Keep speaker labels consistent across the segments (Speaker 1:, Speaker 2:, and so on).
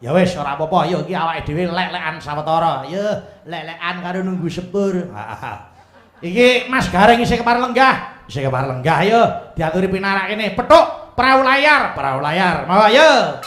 Speaker 1: Ya wis ora apa-apa, ya iki awake dhewe lek-lekan sawetara. Ya lek-lekan karo nunggu sepur. Iki Mas Gareng isih kepar lenggah. Isih kepar lenggah ya diaturi pinarak kene. Petuk perahu layar, perahu layar. Mawa ya.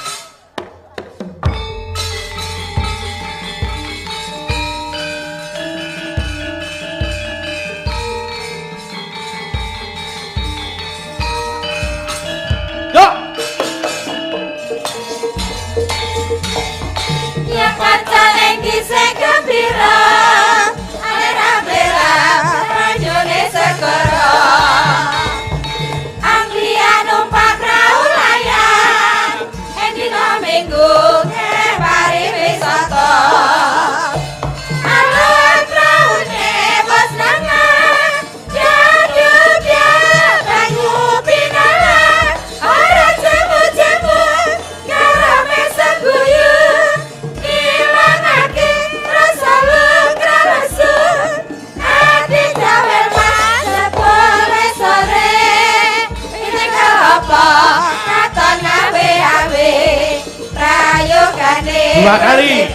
Speaker 1: Dua kali.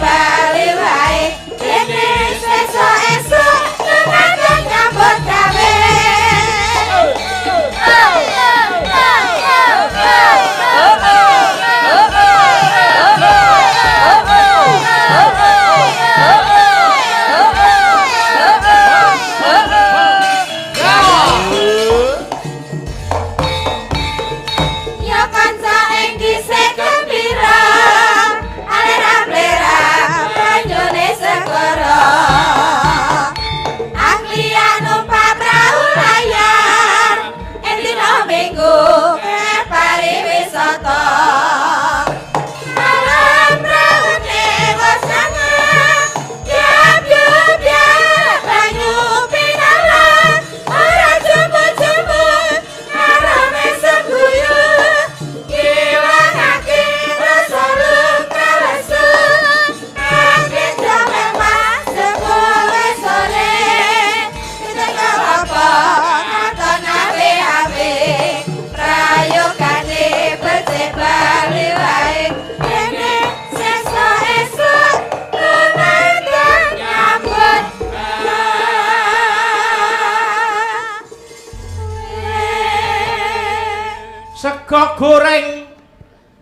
Speaker 1: Sego goreng,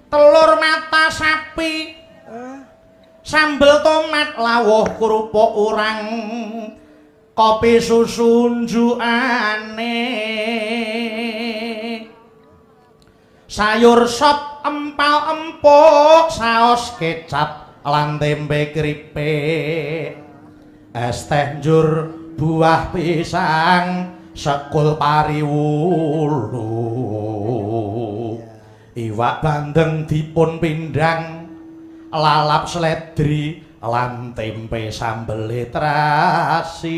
Speaker 1: telur mata sapi, sambel tomat, lawuh kerupuk urang, kopi susu unjukane, sayur sop empal-empuk, saos kecap lan tempe keripik, es teh njur buah pisang, sekul pari wulu. Iwak bandeng dipun pindang, lalap sledri lan tempe sambel terasi,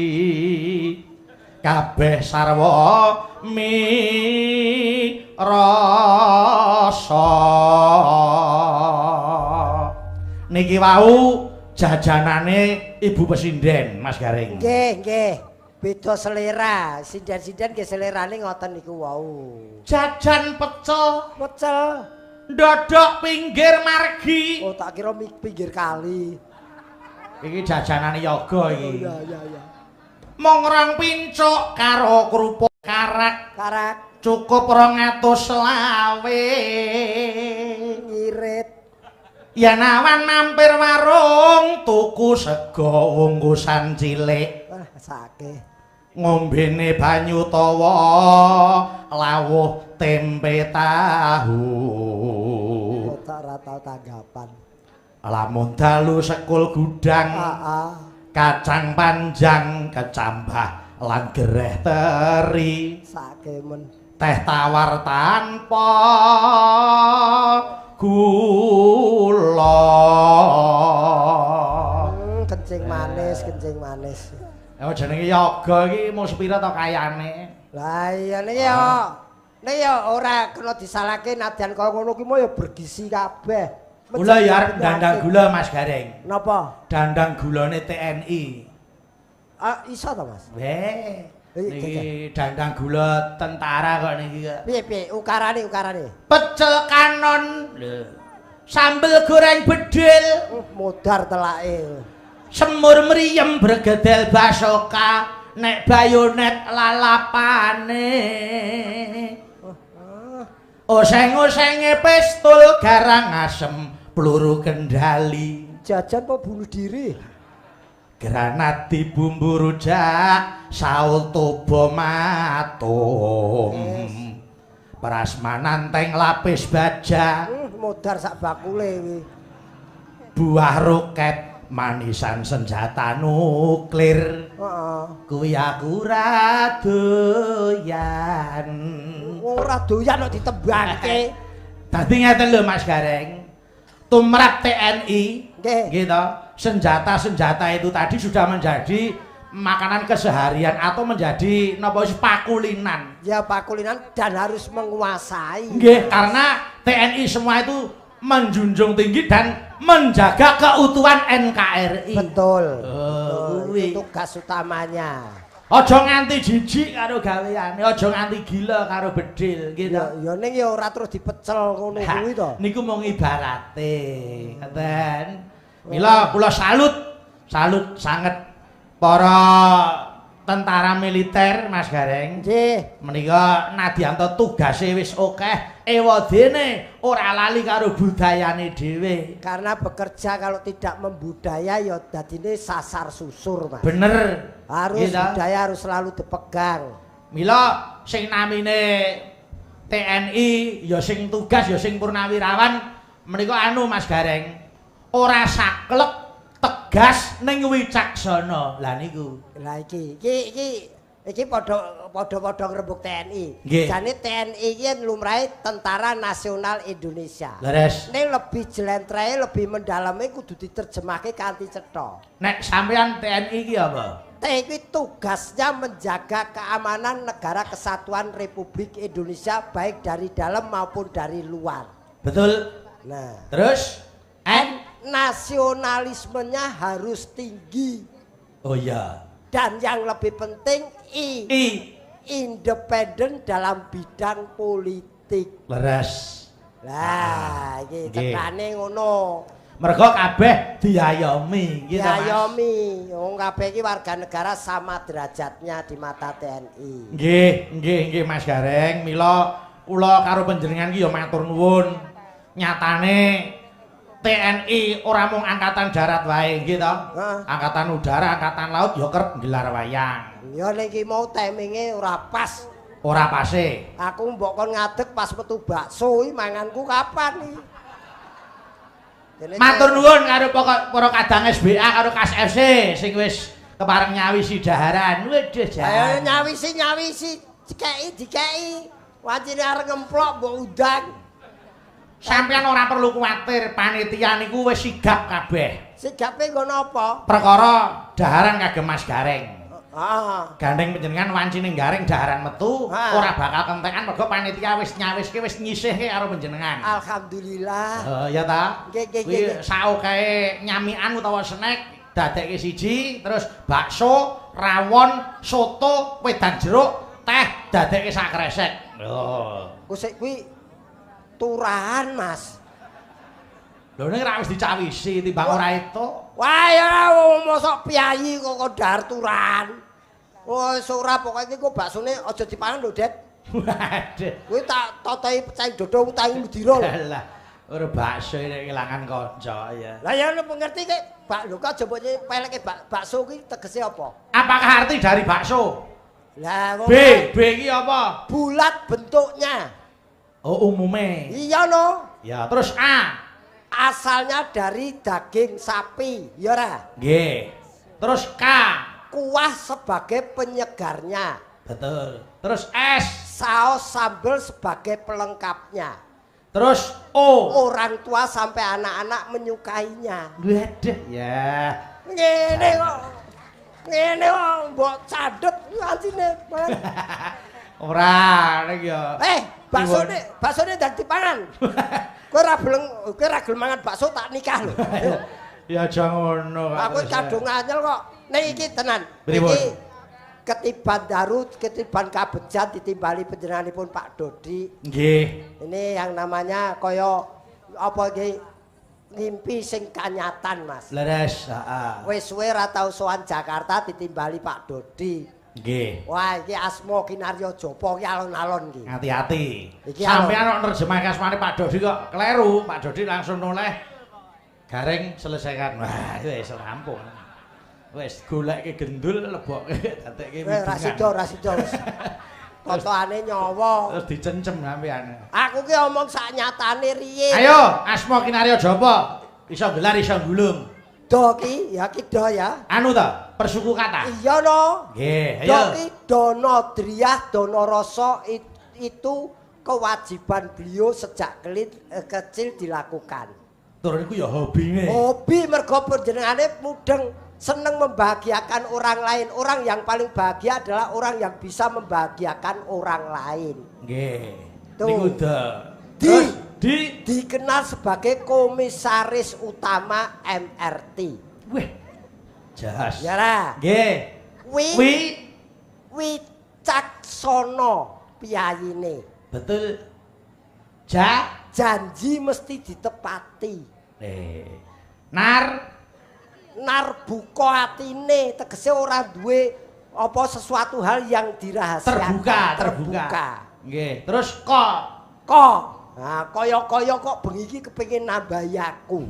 Speaker 1: kabeh sarwa mi rasa. Niki wau jajanane Ibu Pesinden, Mas Gareng.
Speaker 2: Nggih, nggih. Beda selera, sinden-sinden ke selerane ngoten niku wau.
Speaker 1: Jajan pecel,
Speaker 2: Pecel.
Speaker 1: ndodok pinggir margi.
Speaker 2: Oh, tak kira pinggir kali.
Speaker 1: Iki jajanane yoga iki.
Speaker 2: Oh, iya.
Speaker 1: Mung rong pincuk karo kerupuk karak.
Speaker 2: Karak
Speaker 1: Cukup 220.
Speaker 2: ngirit.
Speaker 1: Yen awan mampir warung tuku sego wungkusan cilik.
Speaker 2: Wah, sake.
Speaker 1: Ngombene banyu tawa, lawuh tempe tahu.
Speaker 2: Tak ora tau tanggapan.
Speaker 1: Lamun dalu sekul gudang, kacang panjang kecambah lan gereh teri.
Speaker 2: Sake men.
Speaker 1: Teh tawar tanpa gula.
Speaker 2: Kencing manis, kencing manis.
Speaker 1: Oh jenenge yoga iki mau sepira to kayane?
Speaker 2: Lah iya nek ya ora kena disalahke nadyan kaya ngono ki mau ya bergizi kabeh.
Speaker 1: Gula ya dandang gula Mas Gareng.
Speaker 2: Napa?
Speaker 1: Dandang gulane TNI.
Speaker 2: Ah iso to Mas?
Speaker 1: Niki dandang gula tentara kok niki.
Speaker 2: Piye ukarane?
Speaker 1: Pecel kanon. Lho. Sambel goreng bedil.
Speaker 2: Modar telake.
Speaker 1: Semur mriyem bregedel basoka. Nek bayonet lalapane. Oseng-osenge pistol garang asem peluru kendali.
Speaker 2: Jajan apa bunuh diri?
Speaker 1: Granat dibumbu rujak saul tobo matum. Prasmanan teng lapis baja.
Speaker 2: Modar sak bakule kuwi. Buah
Speaker 1: roket manisan senjata nuklir.
Speaker 2: Heeh.
Speaker 1: Kuwi aku ra doyan.
Speaker 2: Ora doyan kok ditembangke.
Speaker 1: Dadi ngeten lho Mas Gareng. Tumrap TNI, gitu. Senjata-senjata itu tadi sudah menjadi makanan keseharian atau menjadi napa pakulinan.
Speaker 2: Ya pakulinan dan harus menguasai.
Speaker 1: Nggih, karena TNI semua itu menjunjung tinggi dan menjaga keutuhan NKRI.
Speaker 2: Betul.
Speaker 1: Itu
Speaker 2: tugas utamanya.
Speaker 1: Aja nganti jijik karo gaweane, aja nganti gila karo bedil gitu.
Speaker 2: Ya ning ya ora terus dipecel ngono kuwi to.
Speaker 1: Niku mung ibarate, ngeten. Mila kula salut sanget para tentara militer Mas Gareng.
Speaker 2: Nggih.
Speaker 1: Menika nadyanto tugase wis akeh, ewadene ora lali karo budayane dhewe.
Speaker 2: Karena bekerja kalau tidak membudaya ya dadine sasar susur, Mas.
Speaker 1: Bener.
Speaker 2: Harus budaya harus selalu dipegang.
Speaker 1: Mila sing namine TNI ya sing tugas ya sing purnawirawan menika anu Mas Gareng. Ora saklek tegas ning wicaksana. Lah niku.
Speaker 2: Lah iki padha ngrembug TNI.
Speaker 1: Nggih.
Speaker 2: Jane TNI iki lumrahe Tentara Nasional Indonesia.
Speaker 1: Leres.
Speaker 2: Ning lebih jlentrehe lebih mendalame kudu diterjemahke kanthi cetha.
Speaker 1: Nek sampean TNI iki apa?
Speaker 2: TNI tugasnya menjaga keamanan negara kesatuan Republik Indonesia baik dari dalam maupun dari luar.
Speaker 1: Betul.
Speaker 2: Nah,
Speaker 1: Terus
Speaker 2: nasionalismenya harus tinggi.
Speaker 1: Oh iya.
Speaker 2: Dan yang lebih penting independen dalam bidang politik.
Speaker 1: Leres.
Speaker 2: Lah, iki tekane ngono.
Speaker 1: Mergo kabeh diayomi gitu Mas.
Speaker 2: Diayomi. Wong kabeh iki warga negara sama derajatnya di mata TNI.
Speaker 1: Nggih Mas Gareng. Mila kula karo panjenengan iki ya matur nuwun. Nyatane TNI ora mung angkatan darat wae nggih to. Angkatan udara, angkatan laut ya kerep gelar wayang.
Speaker 2: Ya niki mau timinge ora pas.
Speaker 1: Ora pase.
Speaker 2: Aku mbok kon ngadeg pas metu bakso iki manganku kapan iki?
Speaker 1: Matur nuwun karo para kadang SBA karo Kas FC sing wis kepareng nyawisi daharan. Wedhe
Speaker 2: ayo nyawisi dikeki. Wancine arep ngemplok mbok undang.
Speaker 1: Sampeyan ora perlu kuwatir, panitia niku wis sigap kabeh.
Speaker 2: Sigape nggo napa?
Speaker 1: Perkara daharan kagem Mas Gareng.
Speaker 2: Gandeng
Speaker 1: panjenengan wancine garing daharan metu ora bakal kentekan mergo panitia wis nyawiske wis nyisihke karo panjenengan.
Speaker 2: Alhamdulillah.
Speaker 1: Ya ta?
Speaker 2: Nggih.
Speaker 1: Saukae nyamikan utawa snack dadekke siji, terus bakso, rawon, soto, wedang jeruk, teh dadekke sak kresek. Lho.
Speaker 2: Kusik kuwi turahan, Mas.
Speaker 1: Lho nek ra wis dicawisi timbang ora etuk.
Speaker 2: Wah ya mosok piyayi kok dahar turahan. Wis ora pokoke iki kok baksone aja dipangan lho, Det.
Speaker 1: Waduh.
Speaker 2: Kuwi tak totohi pecahin dodo utangi mudira lho.
Speaker 1: Lah, ora bakso nek kelangan kanca ya.
Speaker 2: Lah ya lu pengerti kek, Pak lho kok aja mbok peleke bakso kuwi tegese apa?
Speaker 1: Apakah arti dari bakso?
Speaker 2: Lah
Speaker 1: B iki apa?
Speaker 2: Bulat bentuknya.
Speaker 1: Oh, umume.
Speaker 2: Iya no.
Speaker 1: Ya, terus A.
Speaker 2: Asalnya dari daging sapi, ya ora?
Speaker 1: Nggih. Terus K.
Speaker 2: Kuah sebagai penyegarnya.
Speaker 1: Betul. Terus S.
Speaker 2: Saus sambal sebagai pelengkapnya.
Speaker 1: Terus O.
Speaker 2: Orang tua sampai anak-anak menyukainya.
Speaker 1: Waduh, ya.
Speaker 2: Ngene kok mbok cadet ngancine.
Speaker 1: Ora nek ya.
Speaker 2: Baksone ndak dipangan. Kowe ora gelem mangan bakso tak nikah lho.
Speaker 1: Ya aja ngono.
Speaker 2: Aku kadung anyel kok. Nek iki tenan.
Speaker 1: Pripun?
Speaker 2: Iki ketiban Darut, ketiban Kabejat ditimbali panjenenganipun Pak Dodi.
Speaker 1: Nggih.
Speaker 2: Ini yang namanya kaya apa iki ngimpi sing kanyatan, Mas.
Speaker 1: Leres, heeh.
Speaker 2: Wis suwe ra tau sowan Jakarta ditimbali Pak Dodi.
Speaker 1: Nggih.
Speaker 2: Wah, iki asma Kinarya Japa ki alon-alon iki.
Speaker 1: Hati-hati.
Speaker 2: Iki
Speaker 1: Sampeyan kok nerjemah asmane Pak Dodi kok kleru. Pak Dodi langsung noleh garing selesaikan. Wah, wis rampung. Wis goleke gendul lebokke dadekke
Speaker 2: widungan. Ra sida wis. Kotoane nyawa.
Speaker 1: Terus dicencem sampeyan.
Speaker 2: Aku ki omong sak nyatane riyin.
Speaker 1: Ayo, asma Kinarya Japa. Iso gelar iso gulung.
Speaker 2: Do ki, ya ki do ya.
Speaker 1: Anu ta, persuku kata.
Speaker 2: Iya no.
Speaker 1: Nggih,
Speaker 2: Do
Speaker 1: ayo.
Speaker 2: ki dono driyah, dono rasa itu kewajiban beliau sejak kecil dilakukan.
Speaker 1: Turun iku ya hobine.
Speaker 2: Hobi mergo panjenengane mudeng seneng membahagiakan orang lain. Orang yang paling bahagia adalah orang yang bisa membahagiakan orang lain.
Speaker 1: Nggih.
Speaker 2: Tuh.
Speaker 1: Niku da.
Speaker 2: Dikenal sebagai komisaris utama MRT.
Speaker 1: Wih. Jas.
Speaker 2: Ya ra.
Speaker 1: Nggih.
Speaker 2: Wicaksono piyayine.
Speaker 1: Betul.
Speaker 2: Janji mesti ditepati. Nar buka atine, tegese ora duwe apa sesuatu hal yang dirahasiakan. Terbuka.
Speaker 1: Nggih. Terus kok.
Speaker 2: Nah, kaya-kaya kok bengi iki kepengin nambahi aku.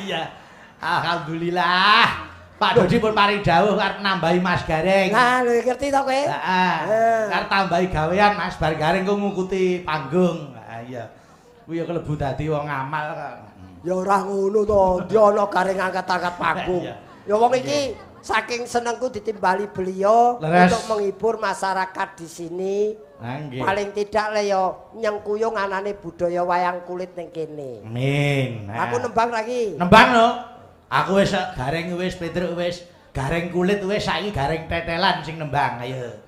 Speaker 1: Iya. Alhamdulillah. Pak Dodi pun paring dawuh arep nambahi Mas Gareng.
Speaker 2: Nah, lho ngerti to kowe?
Speaker 1: Heeh. Arep tambahi gawean Mas Bar Gareng ku ngikuti panggung. Ha iya. Kuwi ya kelebu dadi wong amal kok.
Speaker 2: Ya ora ngono to, dia ana gareng angkat-angkat panggung. Ya wong iki saking senengku ditimbali beliau untuk menghibur masyarakat di sini. Paling tidak le yo nyengkuyung anane budaya wayang kulit ning kene.
Speaker 1: Amin.
Speaker 2: Aku nembang lagi.
Speaker 1: Nembang no. Aku wis gareng wis Petruk wis gareng kulit wis saiki gareng tetelan sing nembang ayo.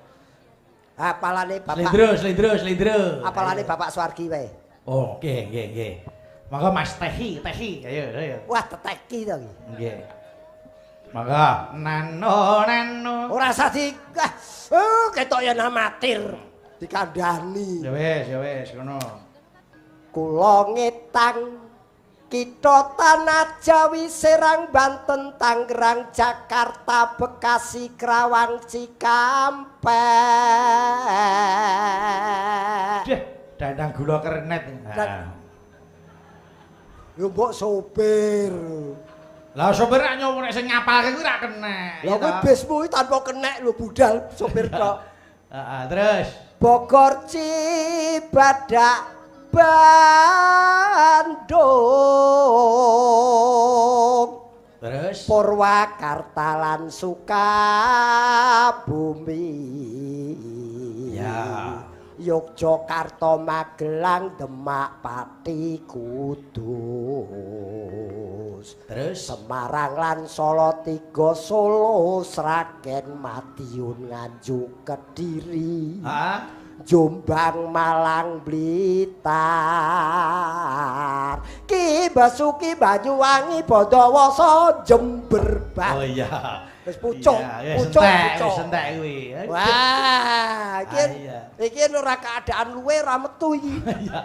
Speaker 2: Apalane Bapak.
Speaker 1: Slidro.
Speaker 2: Apalane Bapak Suwargi wae.
Speaker 1: Oh, nggih. Monggo Mas Tehi, ayo.
Speaker 2: Wah, teteki to iki.
Speaker 1: Nggih. Monggo nano.
Speaker 2: Ora usah ketok yen amatir. Dikandani.
Speaker 1: Ya wis, ngono.
Speaker 2: Kula ngetang kitha tanah Jawi Serang Banten Tangerang Jakarta Bekasi Kerawang Cikampek.
Speaker 1: Dandang gula kernet.
Speaker 2: Yo mbok sopir.
Speaker 1: Lah sopir nek nyowo sing nyapalke kuwi ra kenek.
Speaker 2: Lah kuwi bismu tanpa kenek lho budal sopir tok.
Speaker 1: Heeh, terus
Speaker 2: Bogor Cibadak Bandung.
Speaker 1: Terus
Speaker 2: Purwakarta lan Sukabumi.
Speaker 1: Ya.
Speaker 2: Yogyakarta Magelang Demak Pati Kudus.
Speaker 1: Terus
Speaker 2: Semarang lan Solo Tigo Solo Sragen Madiun Nganjuk Kediri. Jombang Malang Blitar. Ki Basuki Banyuwangi Bondowoso Jember Bat.
Speaker 1: Oh iya.
Speaker 2: Wis pucuk.
Speaker 1: Wis entek kuwi.
Speaker 2: Wah, iki ora keadaan luwe ra metu iki.
Speaker 1: Iya.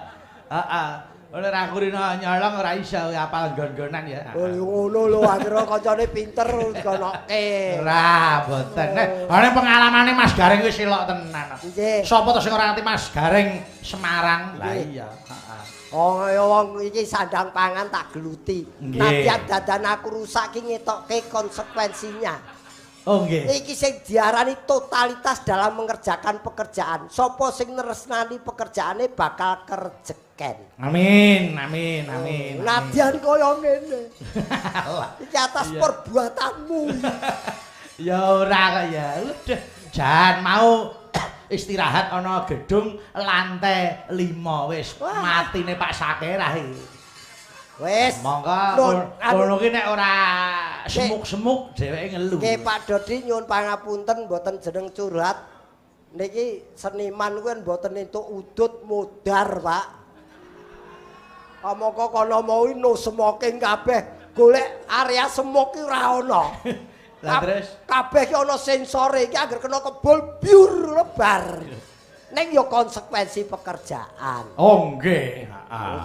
Speaker 1: Heeh. Oleh ra kurino nyolong ora iso apal nggon-nggonan ya.
Speaker 2: Oh ngono lho, akhire kancane pinter dikonoke.
Speaker 1: Ora, boten. Nek pengalamane Mas Gareng wis elok tenan. Sopo to sing ora ngerti Mas Gareng Semarang? Lah iya, heeh.
Speaker 2: Oh ya wong iki sandang pangan tak geluti. Nadyan dadan aku rusak ki ngetokke konsekuensinya.
Speaker 1: Oh nggih.
Speaker 2: Iki sing diarani totalitas dalam mengerjakan pekerjaan. Sopo sing neresnani pekerjaane bakal kerjeken.
Speaker 1: Amin.
Speaker 2: Nadyan kaya ngene. Iki atas perbuatanmu.
Speaker 1: Ya ora kok ya. Udah, jan mau istirahat ana gedung lantai 5 wis matine Pak Sakerah iki.
Speaker 2: Wis.
Speaker 1: Monggo ngono ki nek ora semuk-semuk dheweke ngelu.
Speaker 2: Nggih Pak Dodi nyuwun pangapunten mboten jeneng curhat. Niki seniman kuwi mboten entuk udut modar, Pak. Amangka kana mau no smoking kabeh golek area semuk ki ora ana.
Speaker 1: Lah terus
Speaker 2: kabeh ki ana sensore iki anggere kena kebul biur lebar. ning yo konsekuensi pekerjaan.
Speaker 1: Oh nggih.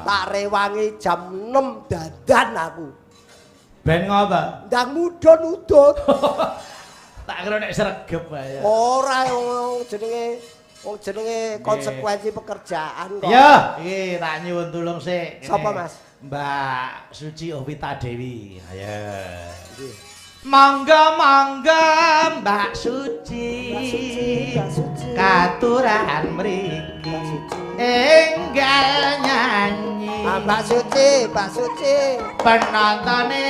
Speaker 2: Tak rewangi jam 6 dadan aku.
Speaker 1: Ben ngopo?
Speaker 2: Ndang mudhun udut.
Speaker 1: Tak kira nek sregep wae.
Speaker 2: Ora jenenge konsekuensi pekerjaan kok.
Speaker 1: Ya, iki tak nyuwun tulung sik.
Speaker 2: Sapa Mas?
Speaker 1: Mbak Suci Ovita Dewi. Ayo. Monggo Mbak Suci. Katuran mriki. Enggal nyanyi.
Speaker 2: Mbak Suci.
Speaker 1: Penontone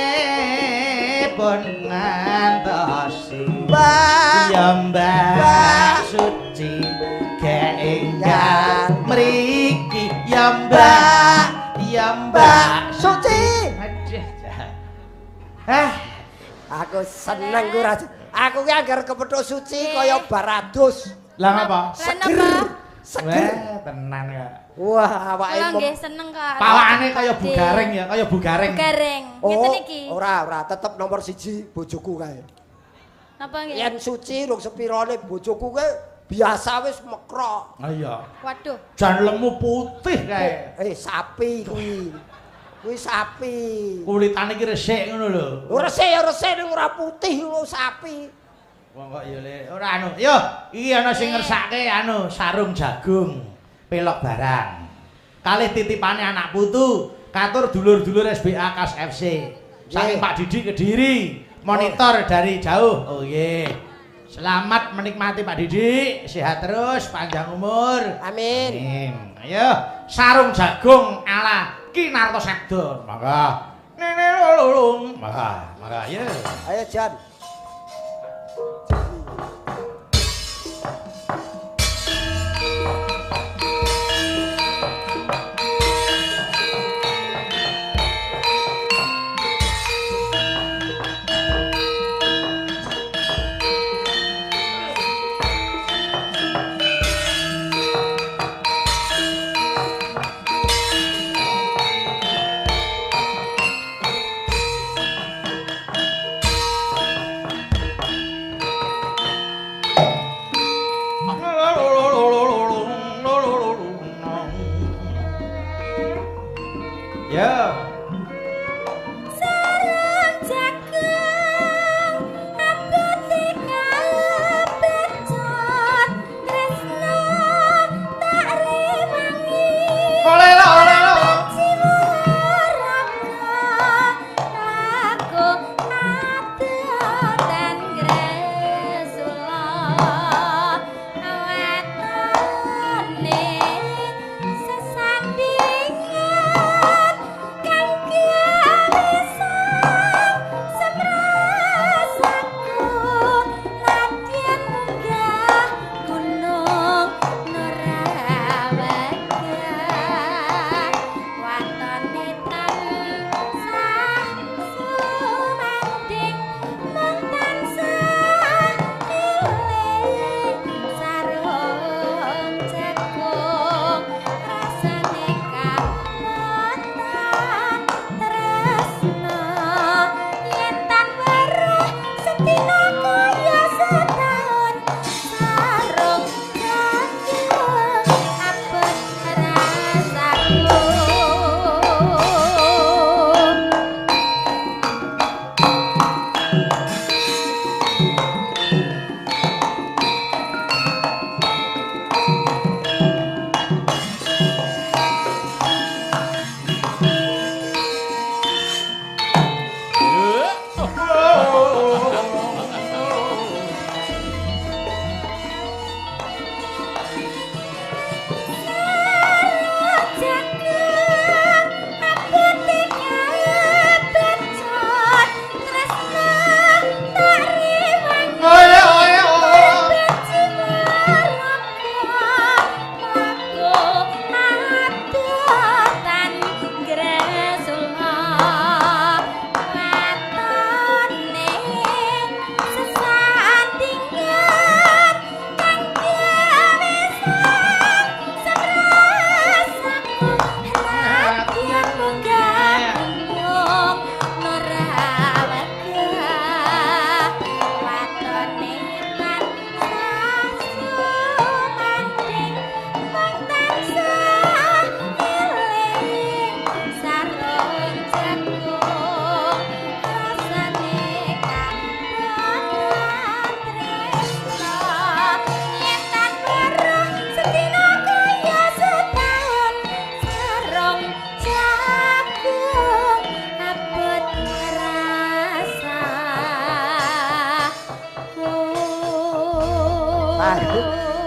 Speaker 1: pun ngantosi.
Speaker 2: Mbak.
Speaker 1: Ya Mbak Suci. Keenggal mriki. Ya Mbak
Speaker 2: Suci.
Speaker 1: Aduh.
Speaker 2: Aku seneng ku aku ki anggar kepethuk suci kaya barados.
Speaker 1: Lah ngapa?
Speaker 2: Seger.
Speaker 1: Tenan ya.
Speaker 2: Wah, awake
Speaker 3: nggih seneng Kak.
Speaker 1: Pawakane kaya bugaring ya, kaya bugaring.
Speaker 3: Bugaring. Ngeten iki.
Speaker 2: Ora, tetep nomor 1 bojoku kae.
Speaker 3: Napa nggih?
Speaker 2: Yen suci rung sepirane bojoku kae biasa wis mekrok.
Speaker 1: Ah iya.
Speaker 3: Waduh.
Speaker 1: Jan lemu putih kae.
Speaker 2: Sapi kuwi. Kuwi sapi.
Speaker 1: Kulitane iki resik ngono lho.
Speaker 2: Resik ning ora putih lho sapi.
Speaker 1: Wong kok ya Le, ora anu. Yo, iki ana sing ngersake anu sarung jagung, pelok barang. Kalih titipane anak putu, katur dulur-dulur SBA Kas FC. Saking Pak Didi Kediri, monitor dari jauh. Oh nggih. Selamat menikmati Pak Didi, sehat terus, panjang umur.
Speaker 2: Amin.
Speaker 1: Amin. Ayo, sarung jagung ala Kinarto Sabdo. Maka nene lulung. Maka ya.
Speaker 2: Ayo Jan.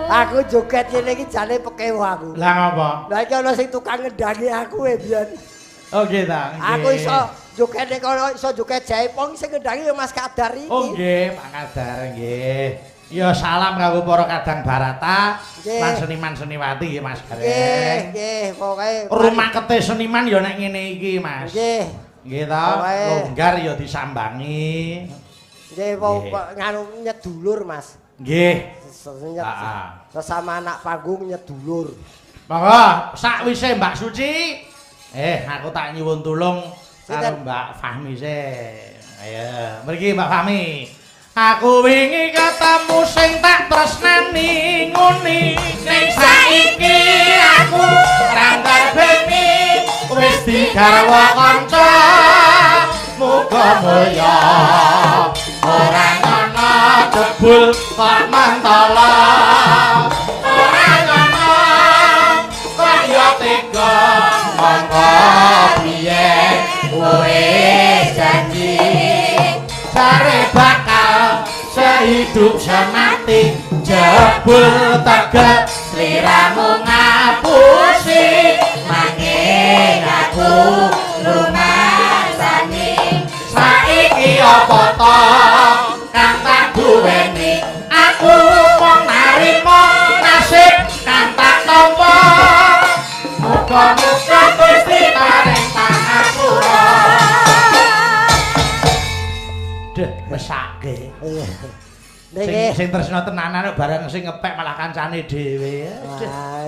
Speaker 2: Aku joget ngene iki jane pekewo aku.
Speaker 1: Lah ngapa?
Speaker 2: Lah iki ana sing tukang ngendangi aku biyen.
Speaker 1: Oh nggih ta.
Speaker 2: Aku iso joget nek kono iso joget jaipong sing ngendangi ya Mas Kadar iki.
Speaker 1: Oh nggih, Pak Kadar nggih. Ya salam kanggo para kadang barata lan seniman seniwati nggih Mas Gareng.
Speaker 2: Nggih, nggih, pokoke
Speaker 1: rumakete seniman ya nek ngene iki Mas.
Speaker 2: Nggih.
Speaker 1: Nggih ta, longgar ya disambangi.
Speaker 2: Nggih, nganu nyedulur Mas.
Speaker 1: Nggih.
Speaker 2: Sesama anak panggung nyedulur.
Speaker 1: Monggo, sakwise Mbak Suci, aku tak nyuwun tulung karo Mbak Fahmi sih. Ayo, mriki Mbak Fahmi. Aku wingi ketemu sing tak tresnani nguni ning saiki aku rangkar beni wis digarwa kanca muga mulya ora ngono jebul kok mantala ora ngono kaya tega monggo piye wis janji sare bakal sehidup semati jebul tegak sliramu ngapusi nanging aku lumasani saiki apa to kang tak duweni aku mung narima nasib kang tak tampa muga-muga Gusti paring pangapura. Mesake. Sing tresna tenanan bareng sing ngepek malah kancane dhewe.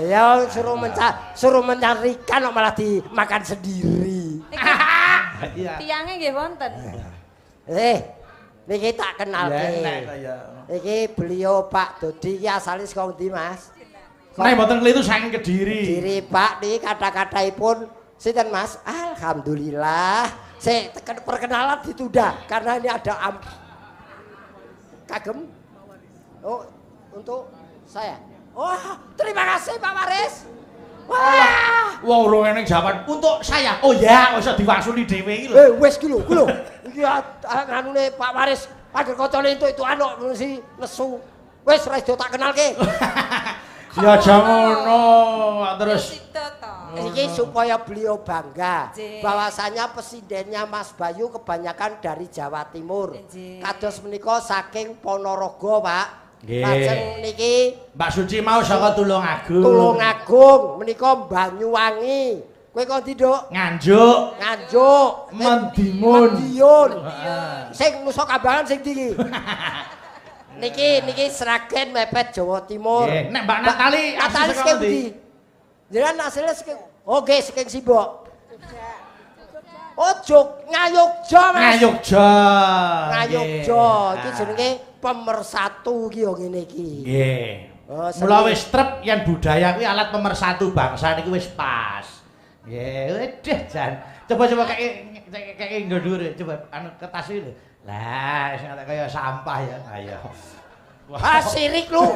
Speaker 2: Ya suruh mencarikan kok malah dimakan sendiri.
Speaker 3: Tiange nggih wonten.
Speaker 2: Niki tak kenalke. Iki beliau Pak Dodi iki asale saka ndi, Mas?
Speaker 1: Nek mboten klitu saking Kediri.
Speaker 2: Kediri, Pak, niki kata-kataipun sinten, Mas? Alhamdulillah. Saya perkenalan ditunda karena ini ada kagem. Oh, untuk saya. Wah, terima kasih Pak Waris. Wah,
Speaker 1: wong ora eneng jawaban untuk saya. Oh ya, iso diwasuli dhewe iki lho.
Speaker 2: Wis ki lho, ku lho. Iki nganune Pak Waris, agar kancane itu anu si nesu. Wis ora iso tak kenalke.
Speaker 1: Ya aja ngono, terus
Speaker 2: ini supaya beliau bangga bahwasanya presidennya Mas Bayu kebanyakan dari Jawa Timur. Kados menika saking Ponorogo, Pak. Lajeng niki
Speaker 1: Mbak Suci mau saka Tulungagung.
Speaker 2: Tulungagung menika Banyuwangi. Kowe kok ndi, Nduk?
Speaker 1: Nganjuk.
Speaker 2: Nganjuk.
Speaker 1: Mendimun.
Speaker 2: Mendiun. Sing Nusa Kambangan sing ndi? Niki Sragen mepet Jawa Timur.
Speaker 1: Nek Mbak Natali
Speaker 2: saking ndi? Jenengan asline saking nggih saking Simbok. Oh, Ngayogja, Mas.
Speaker 1: Ngayogja.
Speaker 2: Ngayogja. Iki jenenge pemersatu iki yo ngene iki.
Speaker 1: Nggih. Mula wis trep yen budaya kuwi alat pemersatu bangsa niku wis pas. Nggih, wedeh jan. Coba kayak nggo dhuwur, coba anu kertas iki lho. Lah, sing kaya sampah ya. Ayo.
Speaker 2: Wah, sirik lu.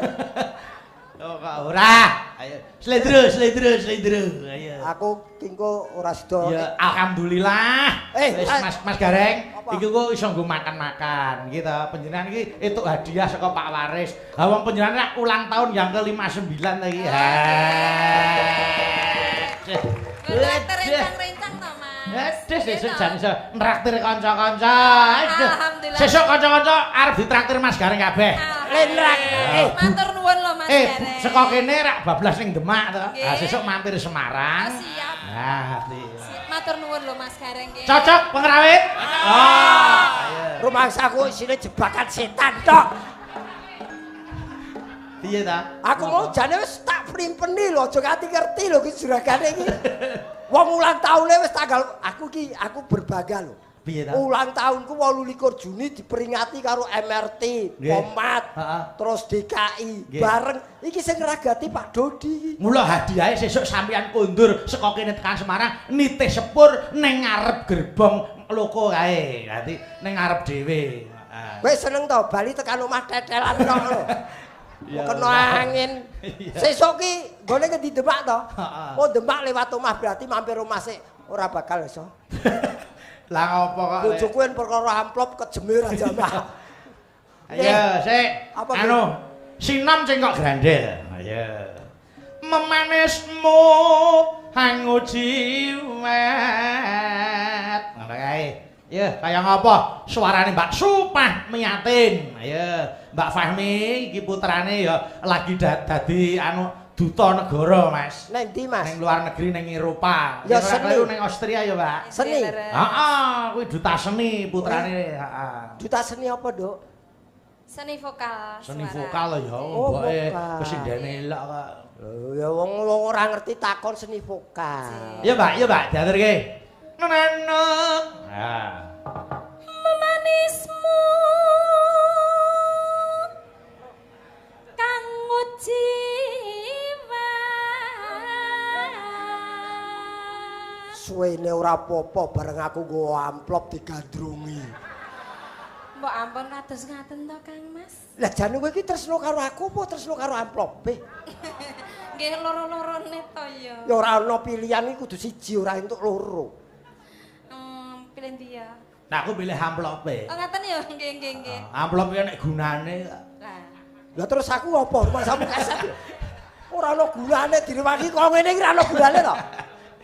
Speaker 1: Oh, kok ora. Ayo, slendro. Ayo.
Speaker 2: Aku kingko ora sida.
Speaker 1: Ya, alhamdulillah. Wis Mas Gareng, iki kok iso nggo makan-makan gitu. Panjenengan iki entuk hadiah saka Pak Waris. Ha wong panjenengan ulang tahun yang ke-59 lagi.
Speaker 3: Rencang-rencang to, Mas.
Speaker 1: Sesuk jan iso nraktir kanca-kanca. Sesuk kanca-kanca arep ditraktir Mas Gareng kabeh.
Speaker 2: Lenrak.
Speaker 3: Matur nuwun lho Mas Gareng.
Speaker 1: Saka kene rak bablas ning Demak to. Sesuk mampir Semarang.
Speaker 3: Siap.
Speaker 1: Nah,
Speaker 3: matur nuwun lho Mas Gareng nggih.
Speaker 1: Cocok pengrawit?
Speaker 2: Rumangsaku isine jebakan setan tok.
Speaker 1: Piye ta?
Speaker 2: Aku mau jane wis tak primpeni lho, aja nganti ngerti lho iki juragane iki. Wong ulang tahune wis tanggal aku berbangga lho.
Speaker 1: Piye ta?
Speaker 2: Ulang tahunku 28 Juni diperingati karo MRT, Pomat, terus DKI bareng. Iki sing ngragati Pak Dodi iki.
Speaker 1: Mula hadiahe sesuk sampeyan kondur saka kene tekan Semarang nitih sepur ning ngarep gerbong loko kae. Dadi ning ngarep dhewe.
Speaker 2: Wis seneng to bali tekan omah tetelan tok lho. Kena angin. Sesuk ki nggone ke di Demak to. Oh, Demak lewat omah berarti mampir omah sik ora bakal iso.
Speaker 1: Lah ngopo kok?
Speaker 2: Bojoku en perkara amplop kejemir aja, Mbak.
Speaker 1: Ayo, sik. Anu, sinom sing kok grandel. Ayo. Memanismu hangu jiwet. Ngono kae. Ya, kaya ngapa suarane Mbak Supah Miyatin. Ayo, Mbak Fahmi iki putrane ya lagi dadi anu duta negara, Mas.
Speaker 2: Nang ndi, Mas?
Speaker 1: Ning luar negeri ning Eropa.
Speaker 2: Ya
Speaker 1: ora kleru ning Austria ya, Pak.
Speaker 2: Seni.
Speaker 1: Heeh, kuwi duta seni putrane, heeh.
Speaker 2: Duta seni apa, Duk?
Speaker 3: Seni vokal.
Speaker 1: Seni
Speaker 3: suara.
Speaker 1: vokal ya, mboke kesindene elok kok.
Speaker 2: Ya wong ora ngerti takon seni vokal.
Speaker 1: Ya, Pak, diaturke. Nana. Nah.
Speaker 3: Memanismu kanggo jiwa.
Speaker 2: Suwene ora apa-apa bareng aku nggo amplop digandrungi.
Speaker 3: Mbok ampun kados ngaten to, Kang Mas.
Speaker 2: Lah jane kowe iki tresno karo aku apa tresno karo amplope?
Speaker 3: Nggih loro-lorone to ya.
Speaker 2: Ya ora ana pilihan iki kudu siji ora entuk loro.
Speaker 3: Pilih ndi ya?
Speaker 1: Nah, aku pilih amplope.
Speaker 3: Oh ngaten ya, nggih.
Speaker 1: Amplop iki nek gunane.
Speaker 2: Lah terus aku apa? Masamu keset. Ora ana gunane direwangi kok ngene iki ora ana gunane to.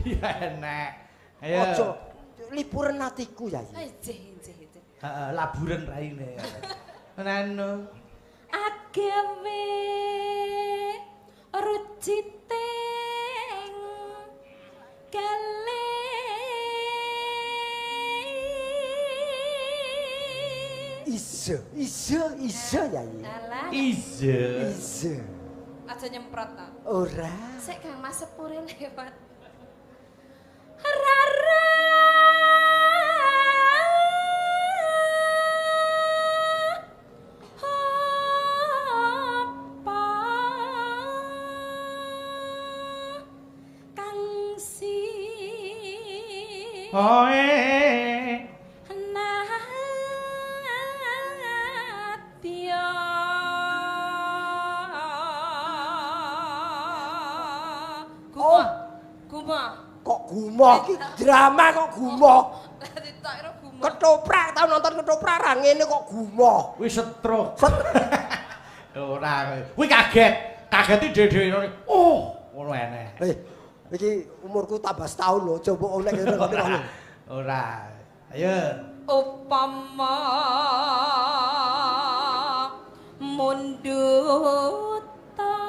Speaker 1: Iya enek. Ayo.
Speaker 2: Aja liburan atiku ya.
Speaker 3: Ijih.
Speaker 1: Heeh, laburan raine. Nano.
Speaker 3: Agawe ruciting kale Iso ya iki. Iso. Aja nyemprot to.
Speaker 2: Ora.
Speaker 3: Sik Kang Mas sepure lewat. Rara. Apa Kang si.
Speaker 2: Gumoh iki drama kok gumoh.
Speaker 3: Lah ditok kira gumoh.
Speaker 2: Ketoprak tau nonton ketoprak ra ngene kok gumoh.
Speaker 1: Kuwi stroke. Ora. Kuwi kaget. Kageti dhewe-dhewe. Oh, ngono eneh.
Speaker 2: Iki umurku tambah setahun lho, coba oleh ngene.
Speaker 1: Ora. Ayo.
Speaker 3: Upama mundut ta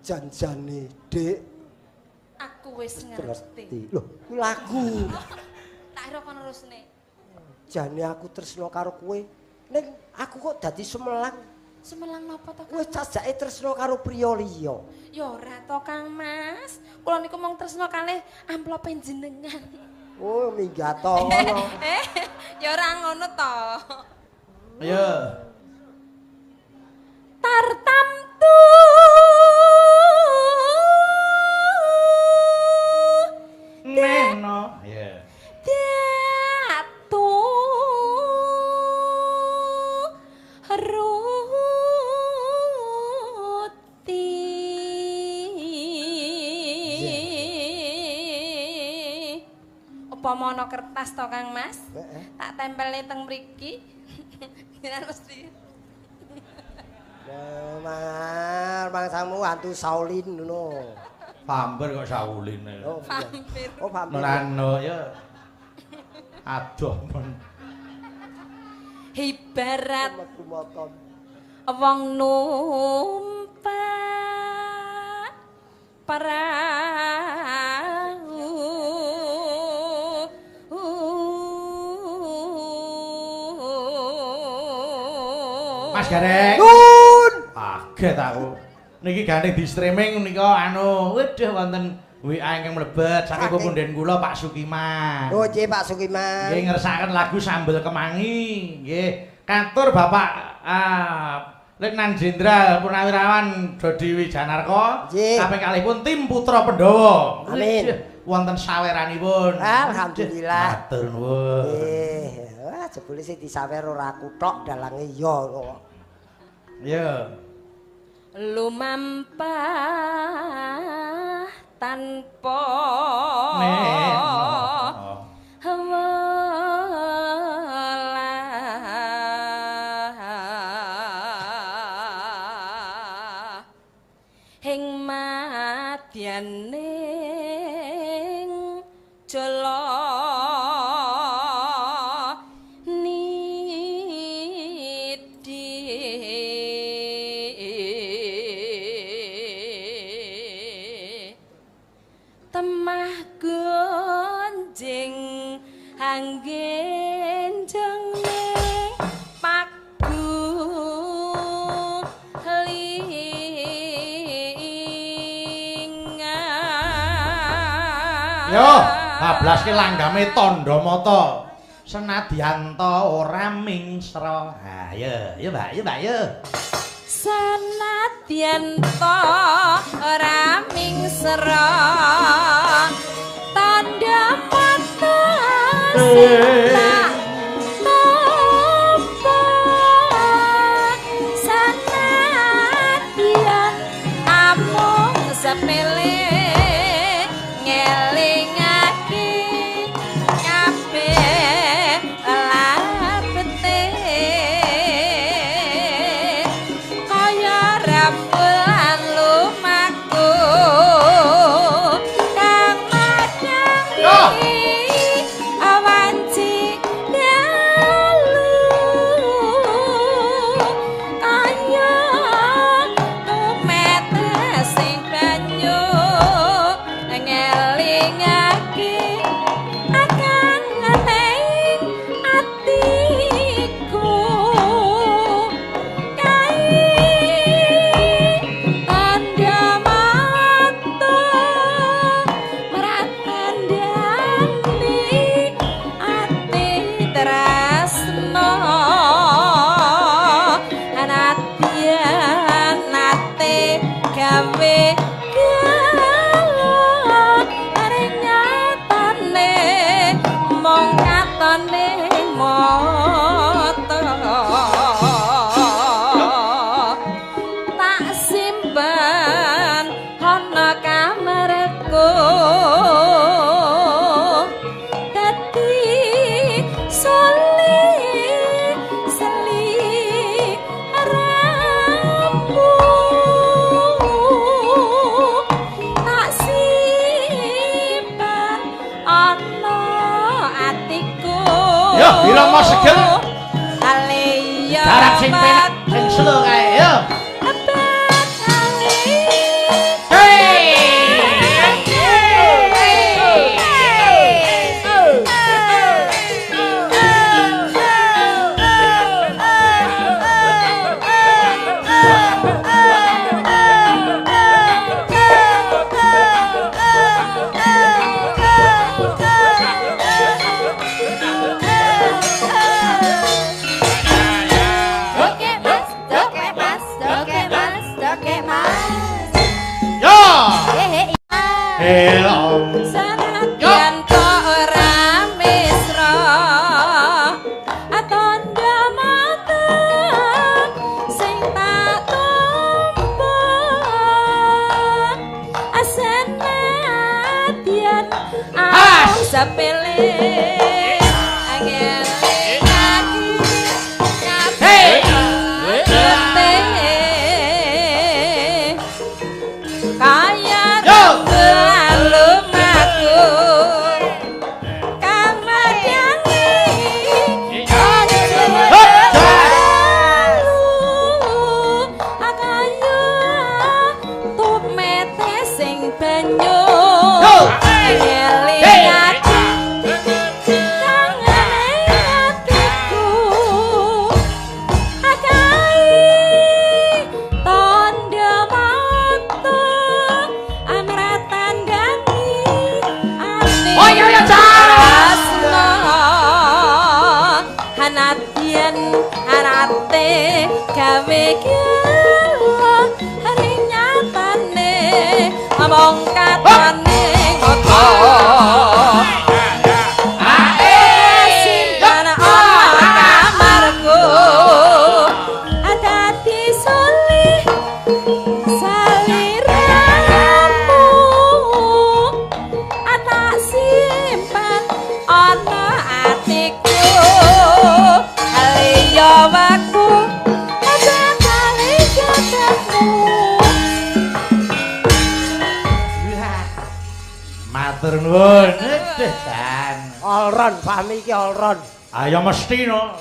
Speaker 2: Janjane, Dik.
Speaker 3: Aku wis ngerti.
Speaker 2: Loh, ku lagu.
Speaker 3: Tak kira kon terusne.
Speaker 2: Jane aku tresno karo kowe. Ning aku kok dadi semelang.
Speaker 3: Semelang napa to?
Speaker 2: Kowe cacake tresno karo priya liya.
Speaker 3: Ya ora to, Kang Mas. Kula niku mung tresno kalih amplope jenengan.
Speaker 2: Oh, minggat to ngono.
Speaker 3: Ya ora ngono to.
Speaker 1: Ayo.
Speaker 3: Tartamtu
Speaker 1: Neno. Ya.
Speaker 3: Datu ruti upama ana kertas to Kang Mas tak tempelne teng mriki jenengan mesti
Speaker 2: mangsamu hantu Shaolin ngono.
Speaker 1: Vampir kok Shaolin.
Speaker 3: vampir.
Speaker 2: Oh, vampir.
Speaker 1: Nano ya. Adoh men.
Speaker 3: Ibarat wong numpak perahu
Speaker 1: Mas Gareng.
Speaker 2: Nun.
Speaker 1: Kaget aku. Niki gane di streaming nika anu, waduh wonten WA ingkang mlebet saking pupunden kula Pak Sukiman.
Speaker 2: Oh, nggih Pak Sukiman.
Speaker 1: Nggih ngersakaken lagu Sambel Kemangi. Nggih, katur Bapak Letnan Jenderal Purnawirawan Dodi Wijanarko. Kaping kalihipun tim Putra Pandhawa.
Speaker 2: Amin.
Speaker 1: Wonten saweranipun.
Speaker 2: Alhamdulillah.
Speaker 1: Matur nuwun.
Speaker 2: Nggih. Wah, jebule sing disawer ora aku tok dalange ya.
Speaker 1: Iya.
Speaker 3: lumampah tanpa hing madyaning jala temah gonjing anggen jengning pagu lingan
Speaker 1: yo bablas ki langgame tandha mata senadyan ta ora mingsra ha ya Mbak ya
Speaker 3: sanadyan ta ora mingsra tandha mata tak tampa sanadyan amung sepele ngelingake kabeh labete kaya rambulan lumaku kang madangi awanci dalu kaya tumet sing banyu ngelingake akan ngeteng atiku tanda mata meratandani ati tresno anadyan nate gawe galak nyatane mong katone mata tak simpen ana kamarku dadi seli rambu tak simpen ana atiku
Speaker 1: yo irama segel
Speaker 3: Aleyo
Speaker 1: darap sing penak sing slow kae yo hello
Speaker 3: sanadyan ta ora mesra atandha mata sing tak tampa asenadyan aku sepele angel kaya lumaku kang madangi akayu tumete sing banyu ngelingake atiku akai tandha mata amratandani ati oh iya jasna hanatyen anate gawe gelo nyatane among katane kota simpan ana kamarku adati solih
Speaker 2: Ron, Fahmi iki Olron.
Speaker 1: Ah ya mesti no.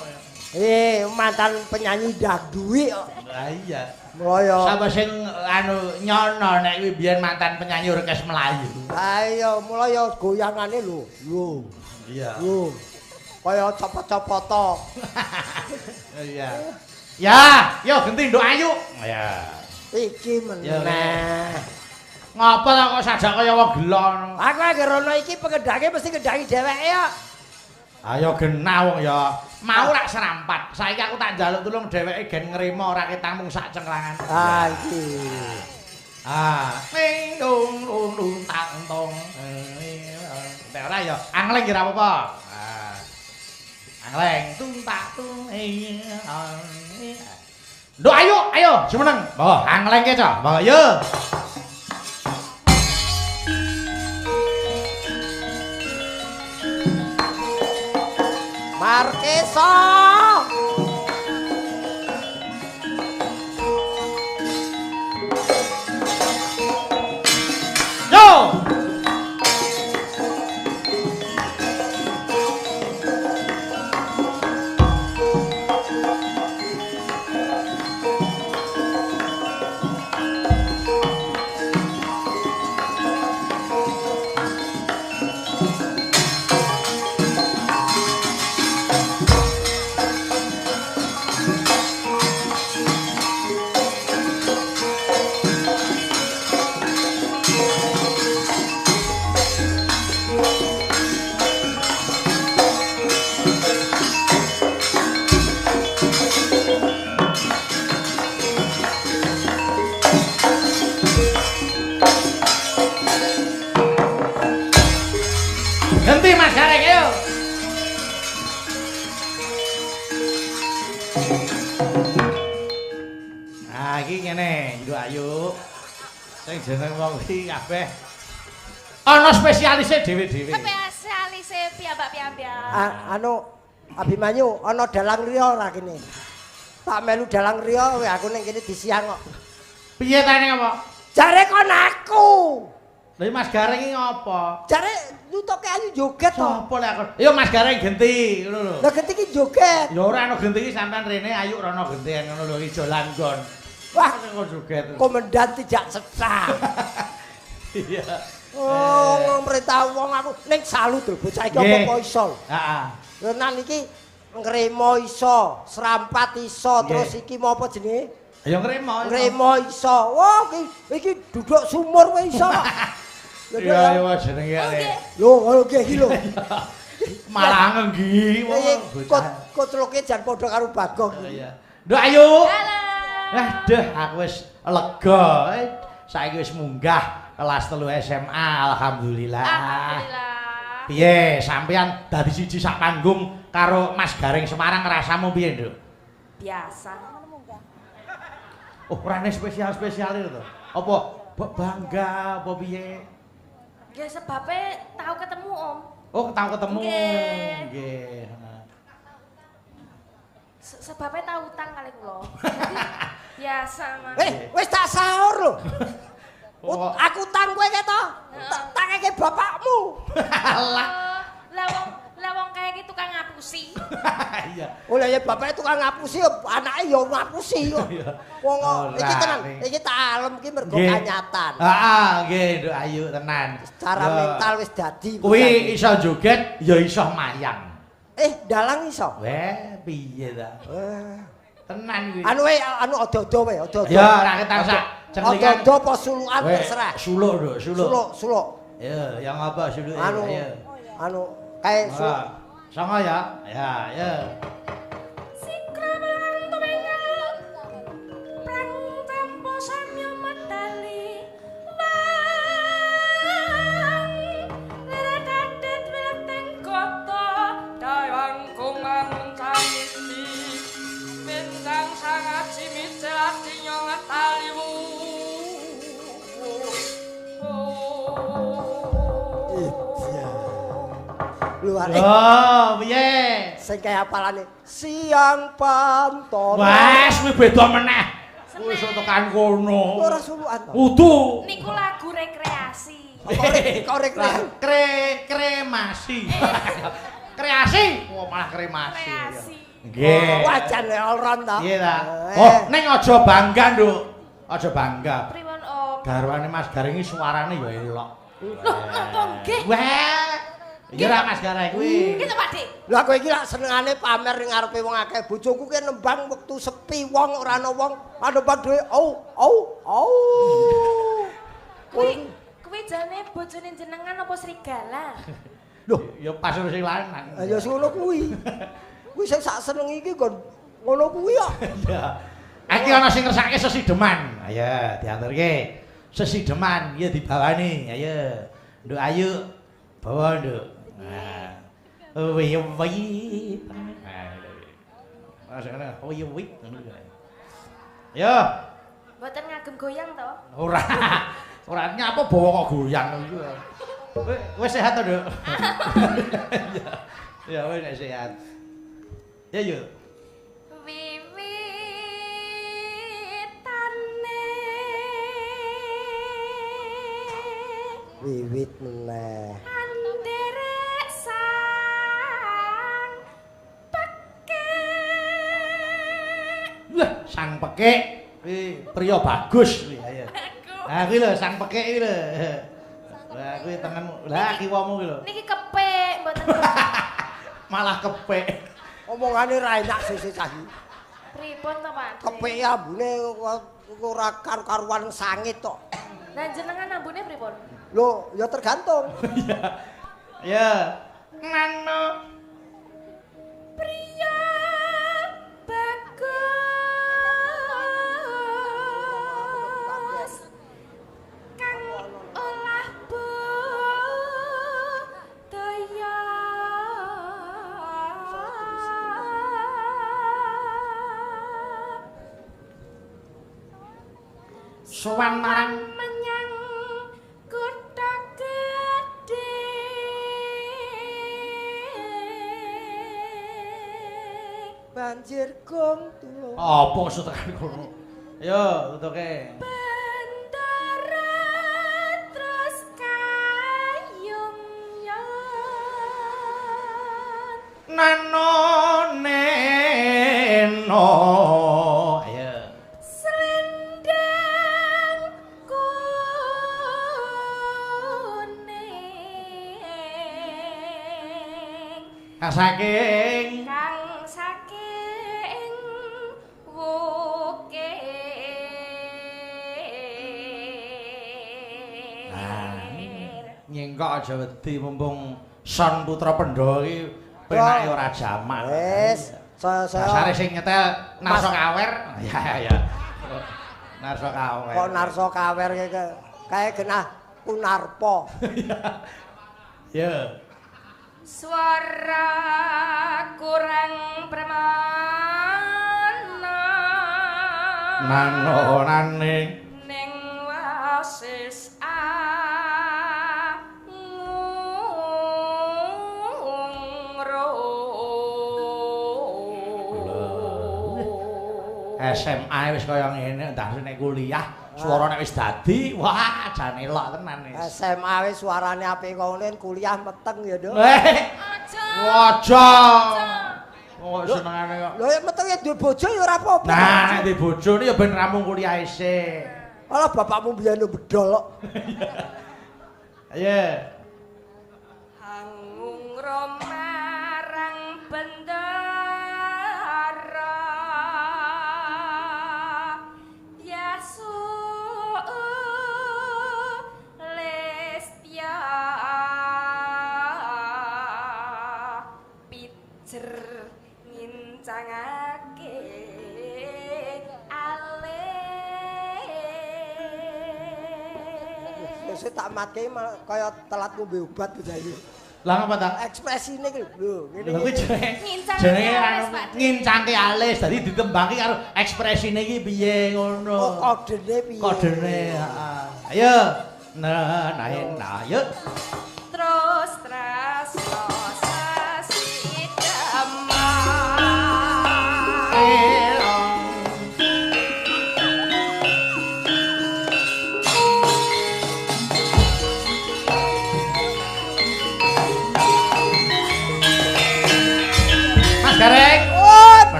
Speaker 2: Mantan penyanyi dangdut kok.
Speaker 1: Lah iya.
Speaker 2: Mulaya.
Speaker 1: Sapa sing anu nyono nek kuwi biyen mantan penyanyi orkes Melayu.
Speaker 2: Ayo mulaya goyangane lho. Yo.
Speaker 1: Iya.
Speaker 2: Yo. Kaya copot-copoto.
Speaker 1: Iya. Ya, yo genti nduk ayu. Ya.
Speaker 2: Iki meneh.
Speaker 1: Ngapa ta kok sajak kaya wong gelo ngono?
Speaker 2: Aku anggere rono iki pengendake mesti ngendangi dheweke ya.
Speaker 1: Ayo genah wong ya. Mau rak serampat. Saiki aku tak njaluk tulung dheweke gen ngrimo ora ketang mung sak cengklangan.
Speaker 2: Ah iki.
Speaker 1: Ning dong dong tang tong. Nek ora ya angleng kira apa-apa. Angleng tung tak tung. Nduk ayo semeneng. Mbah angleng ke cah. Mbah yo.
Speaker 2: Markesa.
Speaker 1: Yo. Ganti Mas Gareng ayo. Nah, iki ngene, Nduk Ayu. Sing jeneng wong iki kabeh ana spesialise dhewe-dhewe.
Speaker 3: Spesialise piyambak-piyambak.
Speaker 2: Anu Abimanyu ana dalang riya ora kene. Tak melu dalang riya kowe aku ning kene disiang kok.
Speaker 1: Piye ta ning apa?
Speaker 2: Jare kon aku.
Speaker 1: Lha Mas Gareng iki ngopo?
Speaker 2: Jare nutuke ayu joget to.
Speaker 1: Sopo lek aku? Yo Mas Gareng genti ngono lho.
Speaker 2: Lah genti ki joget.
Speaker 1: Ya ora ana genti iki sampean rene ayu rono gentian ngono lho iki dolan gon.
Speaker 2: Wah,
Speaker 1: kok joget.
Speaker 2: Komandan tidak sesah.
Speaker 1: Iya.
Speaker 2: Oh, merintah wong aku ning salut lho bocah iki apa iso.
Speaker 1: Heeh.
Speaker 2: Tenan iki ngremo iso, serampat iso, terus iki mau apa jenenge?
Speaker 1: Ya ngremo.
Speaker 2: Ngremo iso. Wah, iki duduk sumur wae iso.
Speaker 1: Iya, iya jenenge arek.
Speaker 2: Lho, nggih iki lho.
Speaker 1: Malah ngenggi wong.
Speaker 2: Kotloke jan padha karo Bagong.
Speaker 1: Iya. Nduk Ayu.
Speaker 3: Halo.
Speaker 1: Duh, aku wis lega. Saiki wis munggah kelas 3 SMA, alhamdulillah.
Speaker 3: Alhamdulillah.
Speaker 1: Piye, sampean dadi siji sak panggung karo Mas Gareng Semarang rasamu piye, Nduk?
Speaker 3: Biasa.
Speaker 1: Oh, orane spesial-spesial itu. Apa bangga apa piye?
Speaker 3: Ya sebabnya tahu ketemu Om.
Speaker 1: Oh, tahu ketemu.
Speaker 3: Nggih.
Speaker 1: Nggih.
Speaker 3: Sebabnya tahu utang kali kula. Biasa mah.
Speaker 2: Wis tak sahur lho.
Speaker 1: Oh.
Speaker 2: Aku utang kowe keto. Tak keke bapakmu.
Speaker 3: Lah wong kaya iki tukang ngapusi.
Speaker 1: Iya.
Speaker 2: Oh lah ya bapake tukang ngapusi, anake ya ngapusi kok. Wong iki tenan, iki tak alem iki mergo kanyatan.
Speaker 1: Heeh, nggih, Nduk Ayu tenan.
Speaker 2: Secara mental wis dadi.
Speaker 1: Kuwi iso joget, ya iso mayang.
Speaker 2: Dalang iso.
Speaker 1: Weh, piye ta? Tenan kuwi.
Speaker 2: Anu odo-odo wae, odo-odo.
Speaker 1: Ya, ora ketan sak cenglingan.
Speaker 2: Odo-odo apa sulukan terserah.
Speaker 1: Suluk, Nduk, suluk.
Speaker 2: Suluk.
Speaker 1: Ya, yang apa suluke?
Speaker 2: Anu kae suluk.
Speaker 1: Songo ya. Ya, ya.
Speaker 3: Sikraman tumengal. Prang tempo samya medali. Wang. Radadet wileteng kota. Dawang kungan cangiti. Bintang sangat simicel artinya ngetalimu.
Speaker 2: Luar.
Speaker 1: Oh, piye?
Speaker 2: Sing kaya apalane siang pantone.
Speaker 1: Wes, kuwi beda meneh. Kuwi iso tekan kono.
Speaker 2: Ora sulukan to.
Speaker 1: Udu.
Speaker 3: Niku lagu rekreasi.
Speaker 2: Korek.
Speaker 1: Kremasi. Kreasi. Oh, malah kremasi.
Speaker 3: Kreasi.
Speaker 1: Nggih.
Speaker 2: Wajan all round to.
Speaker 1: Iya ta. Oh, ning aja bangga, Nduk. Aja bangga.
Speaker 3: Pripun Om?
Speaker 1: Garwane Mas Gareng iki suarane ya elok.
Speaker 3: Loh, apa nggih?
Speaker 1: Wah. Iya ra Mas Gareng kuwi.
Speaker 3: Gitu Pak Dik.
Speaker 2: Lah kowe iki lak senengane pamer ning ngarepe wong akeh. Bojoku ki nembang wektu sepi wong ora ana wong, padha dhewe au.
Speaker 3: Kuwi jane bojone jenengan apa serigala?
Speaker 2: Loh,
Speaker 1: Ya pas sing lanang.
Speaker 2: ya ngono kuwi. Kuwi sing sak seneng iki kon ngono kuwi kok.
Speaker 1: Ya. Iki ana sing ngersake sesideman. Ayo diaturke. Sesideman ya dibawani. Ayo. Nduk ayu. Bawa nduk. Nah. Wih. Mas ngono. Wih. Yo.
Speaker 3: Mboten ngagem goyang to?
Speaker 1: Ora. Ora nyapa bawa kok goyang iki. Wis sehat to, Nduk? Ya wis nek sehat. Ya yo.
Speaker 2: Wiwit meneh.
Speaker 3: Anderek sang pekek.
Speaker 1: Wah, sang pekek. Kuwi priya bagus kuwi ayo. Nah, kuwi lho sang pekek kuwi lho. Lah kuwi tengenmu. Lah kiwamu kuwi lho.
Speaker 3: Niki kepek mboten.
Speaker 1: Malah kepek.
Speaker 2: Omongane ra enak sisi saiki.
Speaker 3: Pripun to Pak?
Speaker 2: Kepek ambune ora karuan sangit tok.
Speaker 3: Lah jenengan ambune pripun?
Speaker 2: Lho, ya tergantung.
Speaker 1: Ya. Nano.
Speaker 3: Priya bagus kang olah budaya
Speaker 1: Sowan marang
Speaker 3: menyang kutha gedhe.
Speaker 2: Banjir gong tulo.
Speaker 1: apa sutekan kono? Yo, tutuke.
Speaker 3: Bendara terus kayung yon.
Speaker 1: Nano neno. Ayo.
Speaker 3: Selendang kuning
Speaker 1: Saking
Speaker 3: kang saking wukir.
Speaker 1: nyengkok aja wedi mumpung Son Putra Pendha iki penake ora jamak.
Speaker 2: Wis, saya
Speaker 1: Dasare sing nyetel Narso Kawer. Ya. Narso Kawer.
Speaker 2: kok narso kawer kae genah Kunarpa.
Speaker 1: Ya.
Speaker 3: Suara kurang permana
Speaker 1: Nanonane
Speaker 3: ning wasis
Speaker 1: SMA wis kaya ngene, entah nek kuliah suarane wis dadi, wah jane elok tenan wis.
Speaker 2: SMA wis suarane apik ngene kuliah meteng ya, Nduk.
Speaker 1: Waja. Oh, senengane kok.
Speaker 2: Lho ya meteng ya duwe bojo ya ora apa-apa.
Speaker 1: Nah, nek di bojone ya ben rampung kuliah isih.
Speaker 2: Ala bapakmu biyen bedol kok.
Speaker 1: Ayo.
Speaker 3: Hangung romarang bendara Yasu Lestia pijer ngincangake
Speaker 2: Wis tak matke kaya telat ngombe obat bojane.
Speaker 1: Lah ngapa ta?
Speaker 2: Ekspresine iki lho, ngene.
Speaker 1: Lha kuwi
Speaker 3: Ngincangke
Speaker 1: jenenge
Speaker 3: alis, Pak Dik.
Speaker 1: ngincangke alis dadi ditembangke karo ekspresine iki piye ngono.
Speaker 2: Oh, kodene piye?
Speaker 1: Kodene, heeh. Ayo. Nah, yuk.
Speaker 3: Terus sasi damai.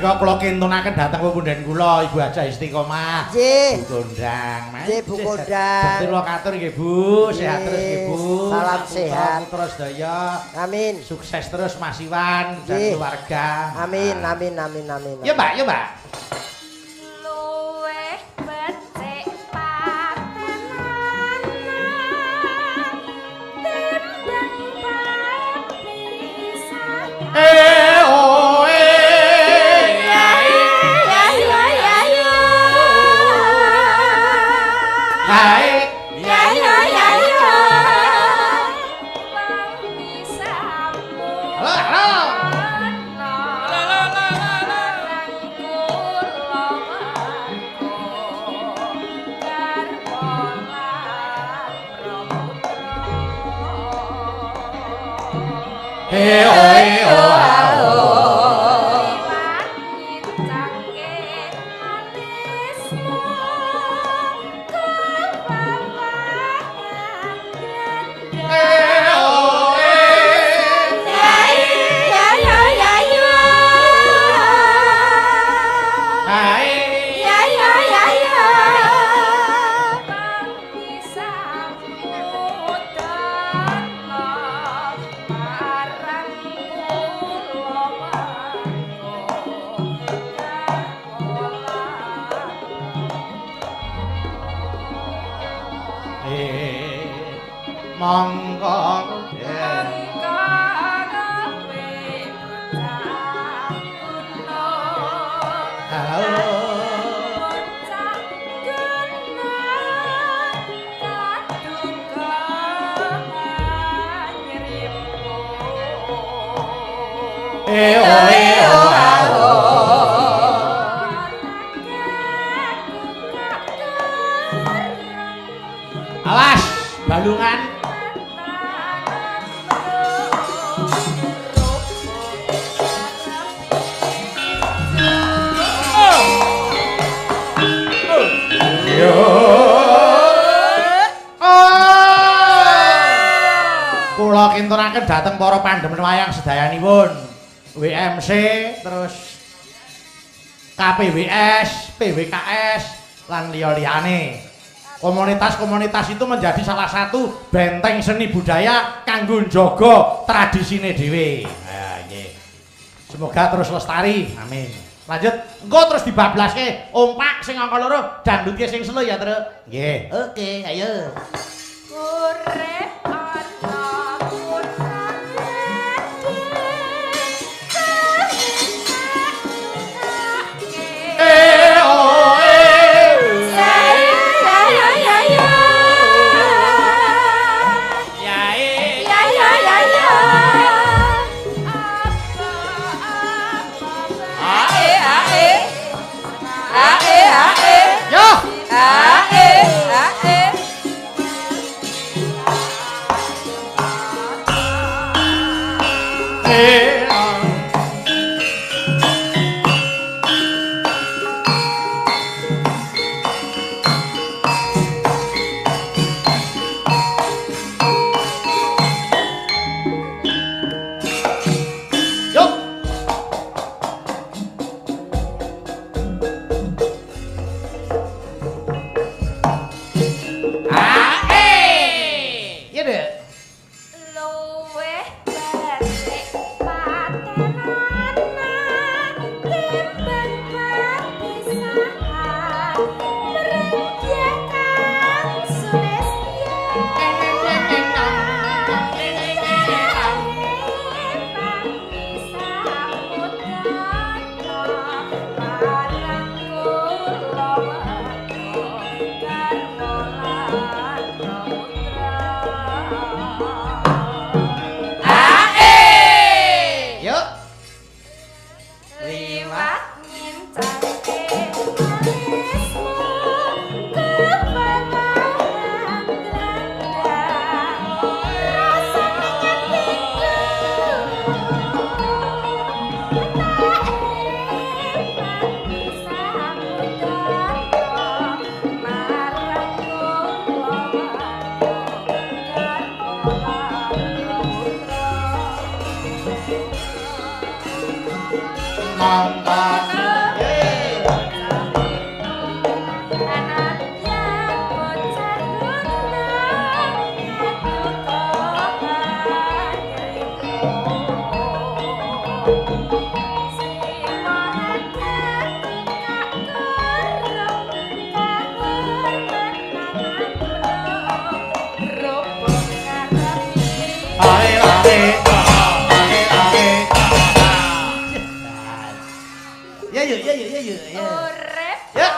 Speaker 1: menika kula kintunaken dhateng pepundhen kula Ibu Haja Istiqomah.
Speaker 2: Nggih.
Speaker 1: Bu Kondang.
Speaker 2: Nggih Bu Kondang.
Speaker 1: Kula katur nggih Bu, sehat terus nggih Bu.
Speaker 2: Salam sehat.
Speaker 1: Terus daya.
Speaker 2: Amin.
Speaker 1: Sukses terus Mas Iwan dan keluarga.
Speaker 2: Amin, amin, amin, amin.
Speaker 1: Ya Mbak, ya Mbak.
Speaker 3: Luweh becik patenan timbang bae pisan.
Speaker 1: Awas, balungan. Kula kintunaken dhateng para pandhemen wayang sedayanipun. WMC terus KPWS, PWKS lan liya-liyane. Komunitas-komunitas itu menjadi salah satu benteng seni budaya kanggo njaga tradisine dhewe. Nah, nggih. Semoga terus lestari. Amin. Lanjut, engko terus dibablaske ompak sing angka loro, dangdutke sing slow ya, Truk. Nggih. Oke, ayo.
Speaker 3: Urip
Speaker 1: Monggo Ya yuk, ya yuk, ya yuk.
Speaker 3: Urip
Speaker 1: Ya.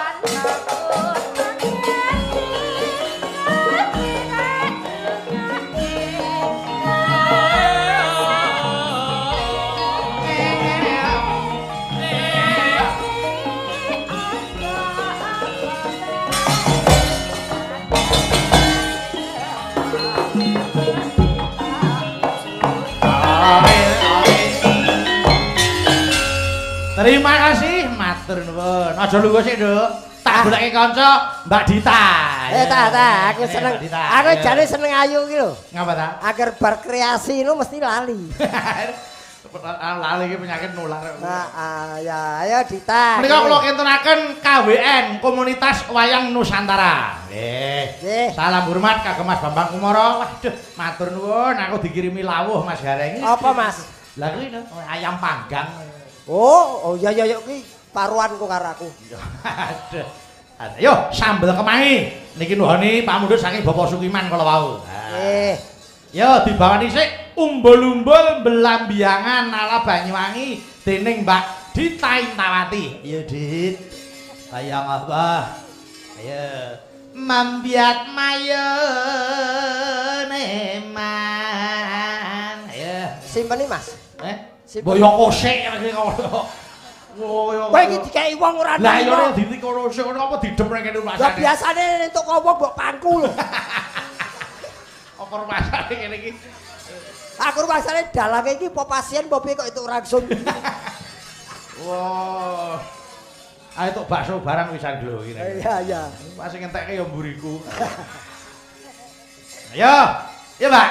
Speaker 1: Terima kasih, matur nuwun. Aja lungguh sik, Nduk. Tak goleki kanca Mbak Dita.
Speaker 2: Ta, aku seneng. Aku jane seneng ayu iki lho.
Speaker 1: Ngapa ta?
Speaker 2: Agar berkreasi itu mesti lali.
Speaker 1: Lali iki penyakit nular.
Speaker 2: Ya, ayo Dita.
Speaker 1: Menika kula kintunaken KWN Komunitas Wayang Nusantara. Nggih. Salam hormat kagem Mas Bambang Kumara. Waduh, matur nuwun aku dikirimi lawuh Mas Gareng.
Speaker 2: Apa, Mas?
Speaker 1: Lah kuwi ayam panggang.
Speaker 2: Oh ya kuwi paruanku karo aku.
Speaker 1: Aduh. Yo sambel kemahi. Niki nuhoni pamundhut saking Bapak Sukiman kala wau.
Speaker 2: Nggih.
Speaker 1: Yo dibawani sik umbul-umbul belambiangan ala Banyuwangi dening Mbak Dita Intawati. Yo Dit. Sayang apa? Ayo mambiat mayone man. Ayo
Speaker 2: Simpeni, Mas.
Speaker 1: Boyo kosek iki kok.
Speaker 2: Kowe iki dikeki wong ora
Speaker 1: lah ya ditik kono sik apa didem ning kene
Speaker 2: Lah
Speaker 1: masane.
Speaker 2: biasane entuk kowo mbok pangku lho.
Speaker 1: Apa masane kene iki?
Speaker 2: Aku masane dalange iki apa pasien apa piye kok entuk langsung.
Speaker 1: Wah. Ayo tok bakso barang wisan lho iki.
Speaker 2: Iya.
Speaker 1: Pas sing entekke ya mburiku. Ayo. Ya, Mbak.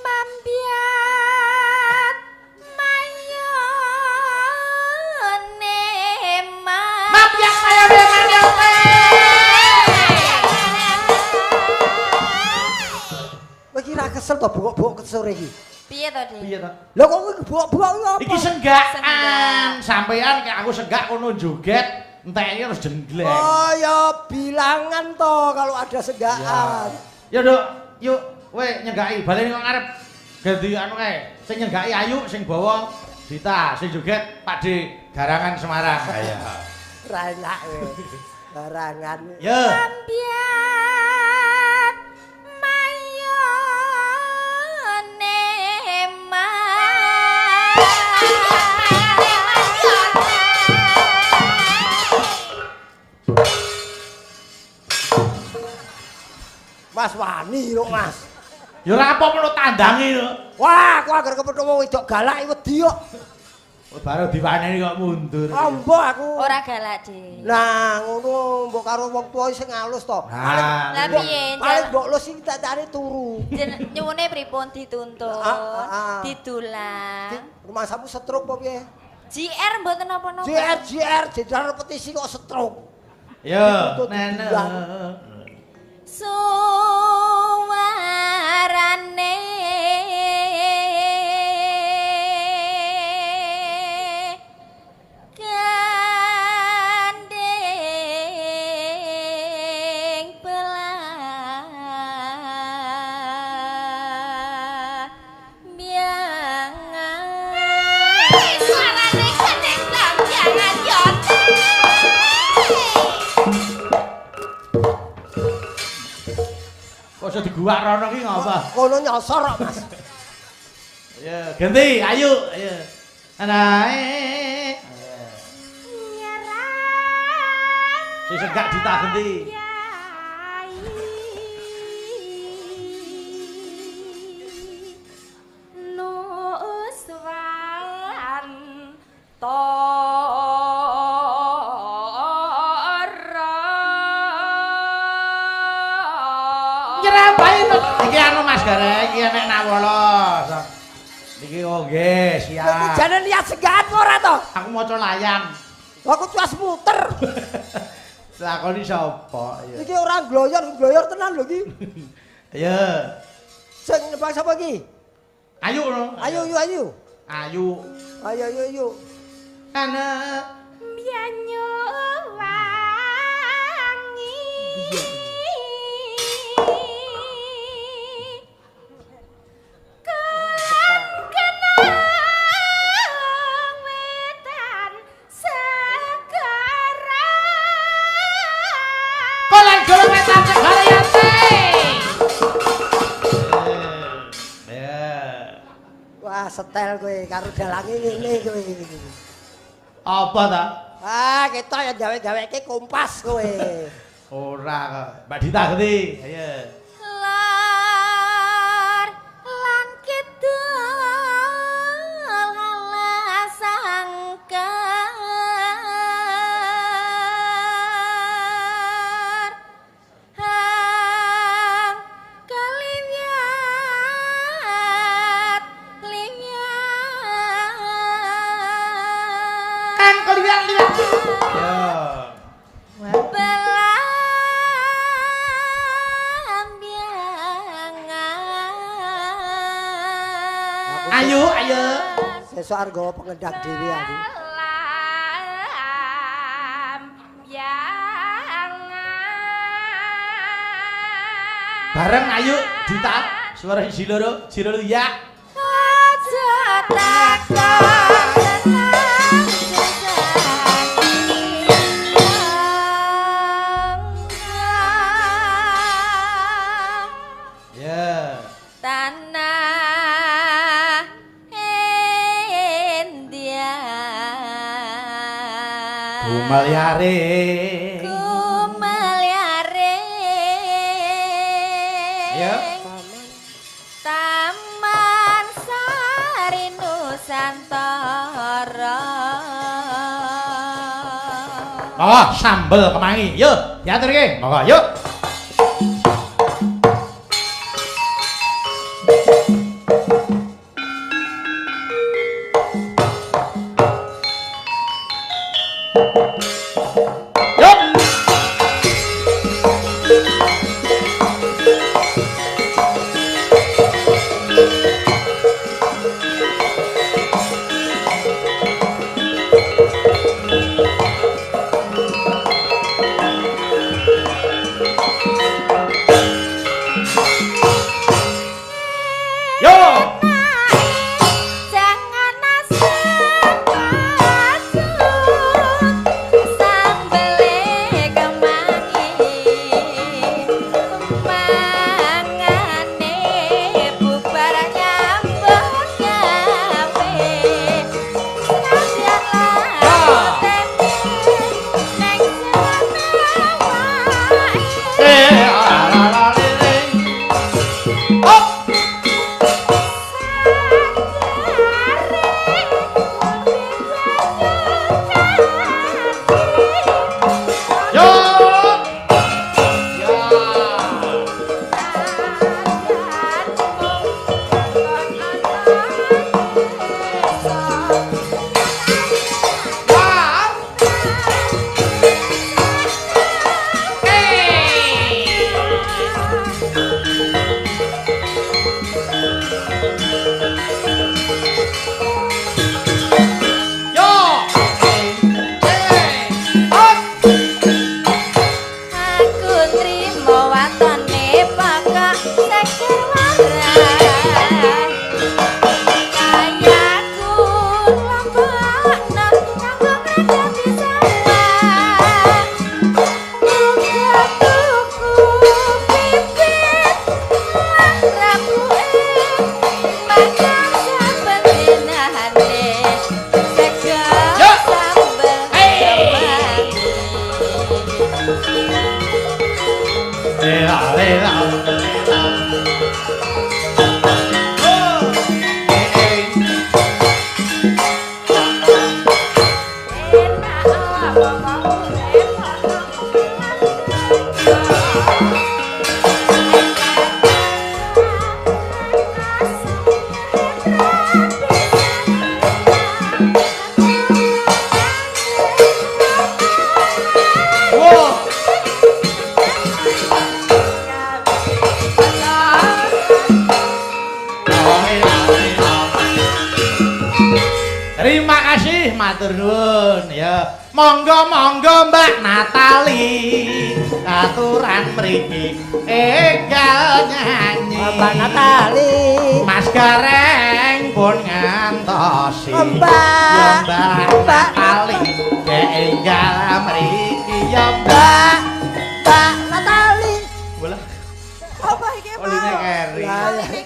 Speaker 3: Mambiat mayone man.
Speaker 1: Mambiat mayone man.
Speaker 2: Kowe iki ra kesel to bukok-bukok sore iki.
Speaker 3: Piye to, Dik?
Speaker 1: Piye to?
Speaker 2: Lho kok kowe bukok-bukok iki apa?
Speaker 1: Iki senggakan. Sampean kayak aku senggak kono joget, enteknya harus jenggleng.
Speaker 2: Oh ya bilangan toh kalau ada senggakan.
Speaker 1: Ya, Dok. Yuk, kowe nyenggaki baleni kok ngarep. Ganti anu kae. Sing nyenggaki Ayu, sing bawa Dita, sing joget Pakde Garangan Semarang. Ayo.
Speaker 2: Ra enak kowe. Barangan.
Speaker 1: Ya.
Speaker 3: Mambiat mayone man.
Speaker 2: Mas wani lho, Mas.
Speaker 1: Ya ora apa menurut tandangi lho.
Speaker 2: Wah, aku agar kepethuk wong wedok galak iki wedi kok.
Speaker 1: Baru dipaneni kok mundur.
Speaker 2: Ambo aku.
Speaker 3: Ora galak, Dik.
Speaker 2: Nah, ngono mbok karo wong tuwa sing halus to.
Speaker 3: Lah piye?
Speaker 2: Paling mbok lus iki tak cari turu.
Speaker 3: Nyuwune pripun dituntun?
Speaker 2: Ah.
Speaker 3: Didulang.
Speaker 2: Rumah samu stroke apa piye?
Speaker 3: JR mboten napa-napa.
Speaker 2: JR jenderal repetisi kok stroke.
Speaker 1: Ya, nenek.
Speaker 3: Suwarane gandeng belah biangan. Suarane gandeng belah biangan yo.
Speaker 1: Kok iso diguwak rono ki ngapa?
Speaker 2: Kono nyosor kok, Mas.
Speaker 1: Ya, ganti, ayo, ayo. Anae. Sing segak Dita ganti.
Speaker 3: Nuswan
Speaker 1: Iki anu Mas Gareng, iki enek nawala. Iki oh nggih, siap.
Speaker 2: Jane lihat senggakan ora to?
Speaker 1: Aku maca layang.
Speaker 2: Aku cuas muter.
Speaker 1: Lakoni sapa? Ya.
Speaker 2: Iki ora gloyor tenan lho iki.
Speaker 1: Ayo.
Speaker 2: Sing nebak sapa iki?
Speaker 1: Ayo no.
Speaker 2: Ayo.
Speaker 1: Ayo.
Speaker 2: Ayo.
Speaker 1: Ana
Speaker 3: Bianyu wangi.
Speaker 2: setel kowe karo dalange ngene kowe.
Speaker 1: Apa ta?
Speaker 2: Ah, ketok ya gawe-gaweke kompas kowe.
Speaker 1: Ora kok. Mbak Dita ngerti. Ayo.
Speaker 3: Lor lan kidul halas angker hang kaliwat
Speaker 1: Kang keliwat-liwat. Yo. Ayo, ayo.
Speaker 2: Sesuk arep nggawa pengendang dhewe aku.
Speaker 1: Bareng ayo Dita, suara isi loro, jiro ya.
Speaker 3: Aja takon
Speaker 1: Ya.
Speaker 3: tanah India
Speaker 1: Kumaliare. Ya.
Speaker 3: Taman Sari Nusantara.
Speaker 1: Oh, sambel kemangi. Yuk, diatur iki. Monggo, yuk. Terima kasih matur nuwun ya. Monggo-monggo Mbak Natali aturan mriki enggal nyanyi.
Speaker 2: Mbak Natali
Speaker 1: Mas Gareng pun ngantosi.
Speaker 2: Mbak
Speaker 1: Natali enggal mriki ya
Speaker 2: Mbak Natali.
Speaker 1: Bola.
Speaker 3: Apa iki, Pak?
Speaker 1: Oline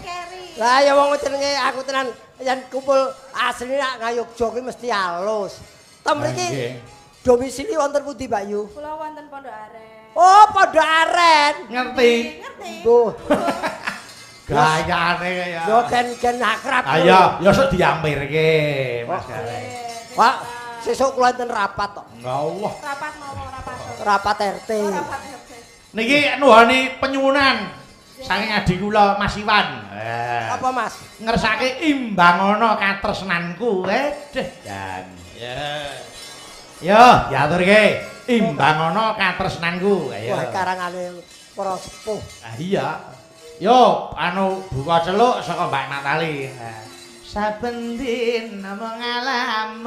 Speaker 1: keri.
Speaker 2: Lah ya wong jenenge aku tenan yen kumpul asli nak ngayogja ki mesti halus. Tem mriki domisili wonten pundi, Mbak Yu?
Speaker 3: Kula wonten Pondok Aren.
Speaker 2: Oh, Pondok Aren.
Speaker 3: Ngerti.
Speaker 2: Duh.
Speaker 1: Gayane ya.
Speaker 2: Yo gen akrab.
Speaker 1: Ayo, ya sok diampirke, Mas Gareng.
Speaker 2: Pak, sesuk kula enten rapat kok.
Speaker 1: Allah.
Speaker 3: Rapat nopo rapat?
Speaker 2: Rapat RT.
Speaker 3: Rapat RT.
Speaker 1: Niki nuhani penyuwunan saking adi kula Mas Iwan.
Speaker 2: Apa, Mas?
Speaker 1: Ngersake imbangana katresnanku. Deh, jan. Ya. Yo, diaturke imbangana katresnanku. Ayo.
Speaker 2: Wah, karangane para sepuh.
Speaker 1: Ah iya. Yo, anu buka celuk saka Mbak Natali. Saben dina ngalamun.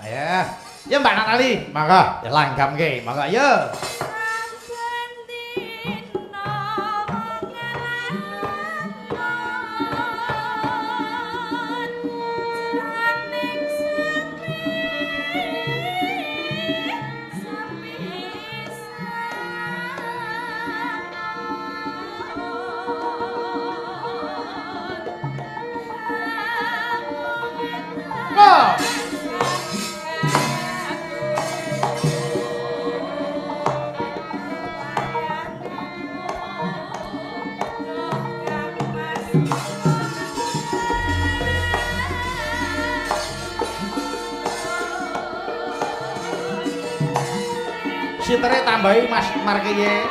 Speaker 1: Ayo. Ya Mbak Natali, monggo langgamke, monggo ayo. Sitere tambahi Mas Markiye.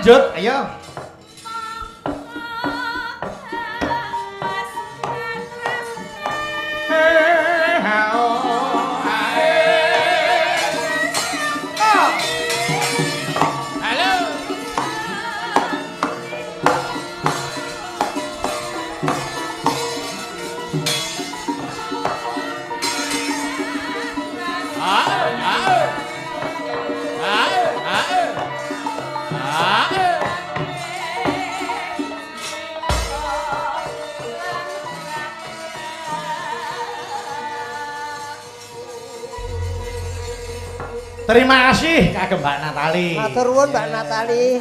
Speaker 1: Lanjut, ayo. Terima kasih kagem Mbak Natali.
Speaker 2: Matur nuwun Mbak Natali.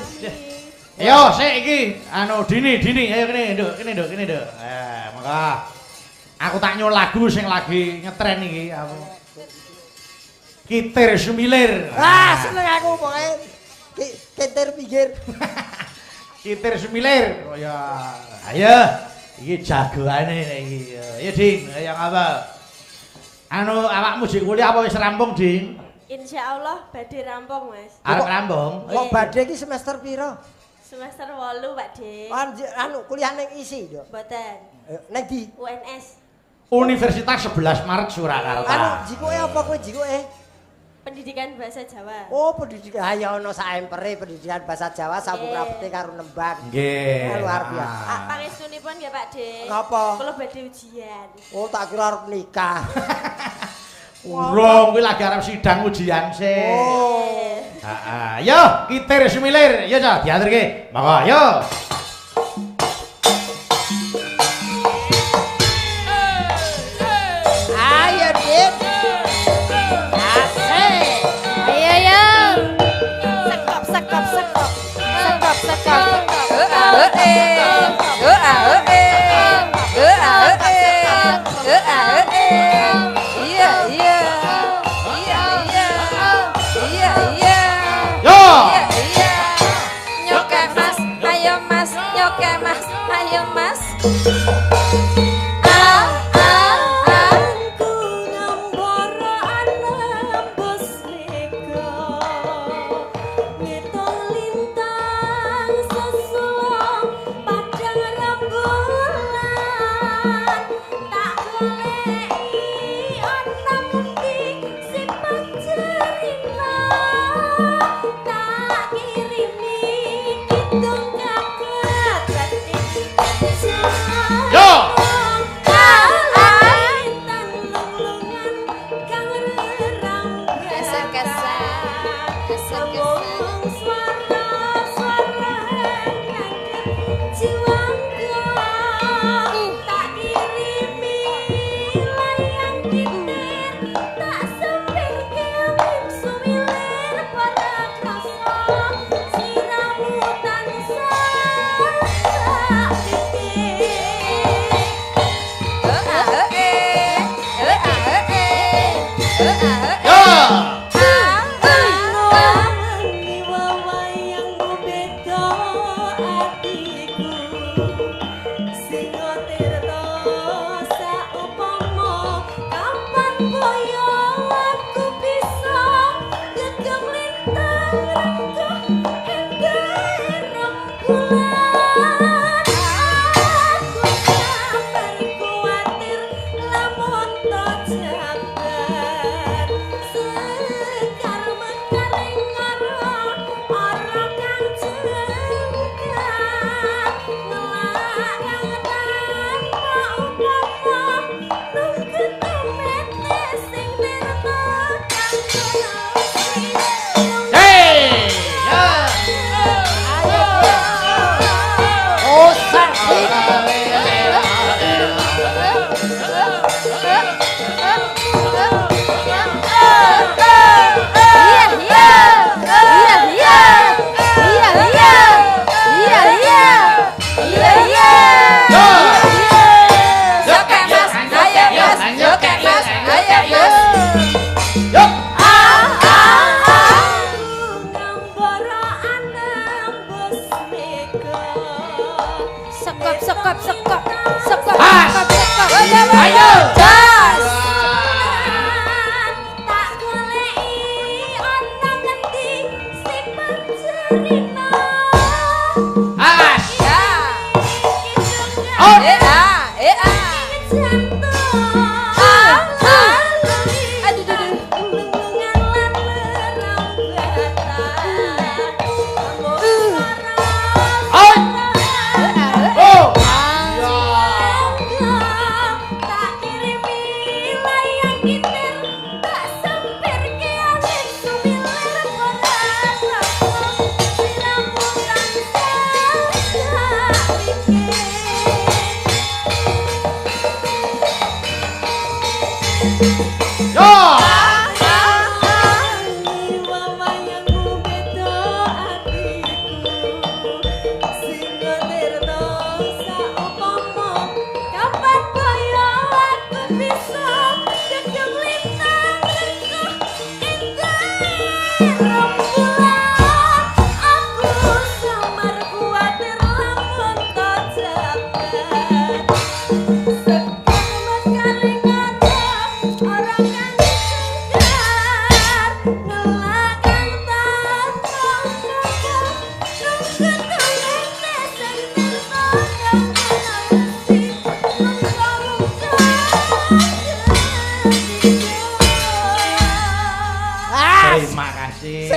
Speaker 1: Ayo sik iki anu Dini, ayo kene Nduk. Monggo. Aku tak nyul lagu sing lagi ngetren iki aku. Kitir Sumilir.
Speaker 2: Ah, seneng aku pokoke. Kitir pinggir.
Speaker 1: Kitir Sumilir. Oh ya. Ayo. Iki jagoane iki. Ayo Ding, ayo ngapa? Anu awakmu jek kuliah apa wis rampung, Ding?
Speaker 3: Insyaallah badhe rampung, Mas.
Speaker 1: Arep rampung.
Speaker 2: Kok badhe iki semester piro?
Speaker 3: Semester 8, Pak De.
Speaker 2: Anu kuliah ning ISI, Nduk.
Speaker 3: Mboten.
Speaker 2: Ning ndi?
Speaker 3: UNS.
Speaker 1: Universitas 11 Maret Surakarta.
Speaker 2: Anu jikuke apa kowe jikuke?
Speaker 3: Pendidikan Bahasa Jawa.
Speaker 2: Oh, pendidikan ayo ana saempere pendidikan bahasa Jawa sambung rapete karo nembang.
Speaker 1: Nggih.
Speaker 2: Luar biasa.
Speaker 3: Pangestunipun nggih, Pak De.
Speaker 2: Napa?
Speaker 3: Kula badhe ujian.
Speaker 2: Oh, tak kira arep nikah.
Speaker 1: Urung kuwi lagi arep sidang ujian sih.
Speaker 2: Oh.
Speaker 1: Heeh. Yo, Kitir Sumilir. Yo, Cak, diaturke. Monggo, yo.
Speaker 2: Ayo, Dit.
Speaker 3: ayo Mas, nyoke Mas, ayo Mas.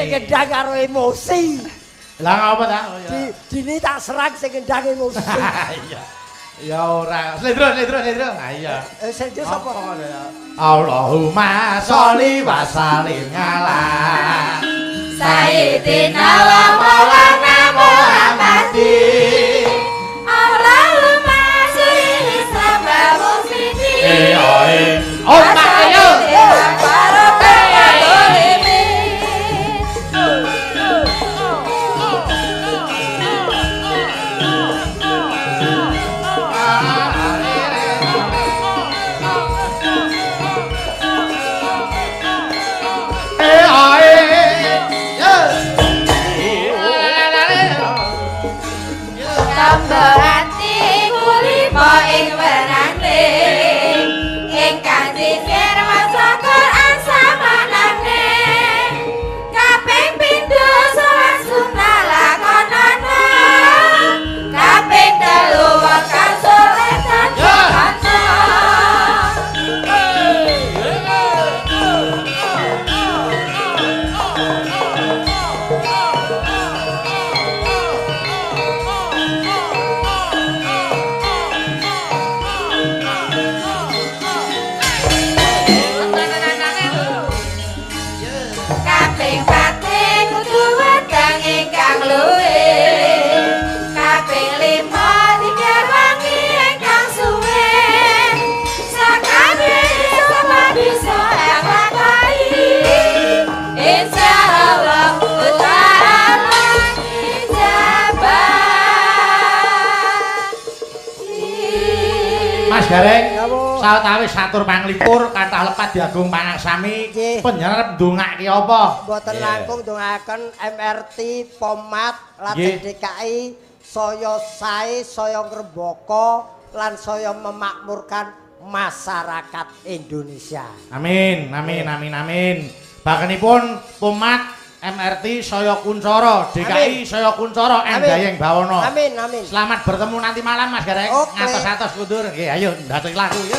Speaker 2: Gendang karo emosi.
Speaker 1: Lah ngapa ta?
Speaker 2: Dini tak serang sing gendang emosi.
Speaker 1: Iya. Ya ora. Letro. Ha iya.
Speaker 2: Sing sapa?
Speaker 1: Allahumma sholli wa sallim ala
Speaker 3: Sayyidina wa maulana Muhammadin. Allahumma sholli wa muslimin.
Speaker 1: Oh, ayo.
Speaker 3: Tombo ati kulima ing werangling ingkang zikir maca Quran samanane kaping pindho salat sunah lakonana kaping telu wakal saleh kanca kaping pati kudu wedang ingkang luwih kaping lima dikir wangi ingkang suwe sakabeh sapa bisa elakai insyaallah ta'ala ijabah.
Speaker 1: Mas Gareng,
Speaker 2: Napa?
Speaker 1: sawetawis satur panglipur kathah lepat diagung panaksami.
Speaker 2: Nggih.
Speaker 1: Panjenengan ndongake apa?
Speaker 2: Mboten langkung ndongaken MRT Pomat
Speaker 1: Nggih.
Speaker 2: lajeng DKI saya sae saya ngrembaka lan saya memakmurkan masyarakat Indonesia.
Speaker 1: Amin, amin, amin, amin. Bakenipun Pomat MRT saya Kuncoro, DKI
Speaker 2: Amin.
Speaker 1: saya Kuncoro,
Speaker 2: Amin.
Speaker 1: Endayeng Bawono.
Speaker 2: Amin, amin.
Speaker 1: Selamat bertemu nanti malam Mas Gareng.
Speaker 2: Oke.
Speaker 1: Ngatos-atos kundur. Nggih, ayo ndadosi lagu ya.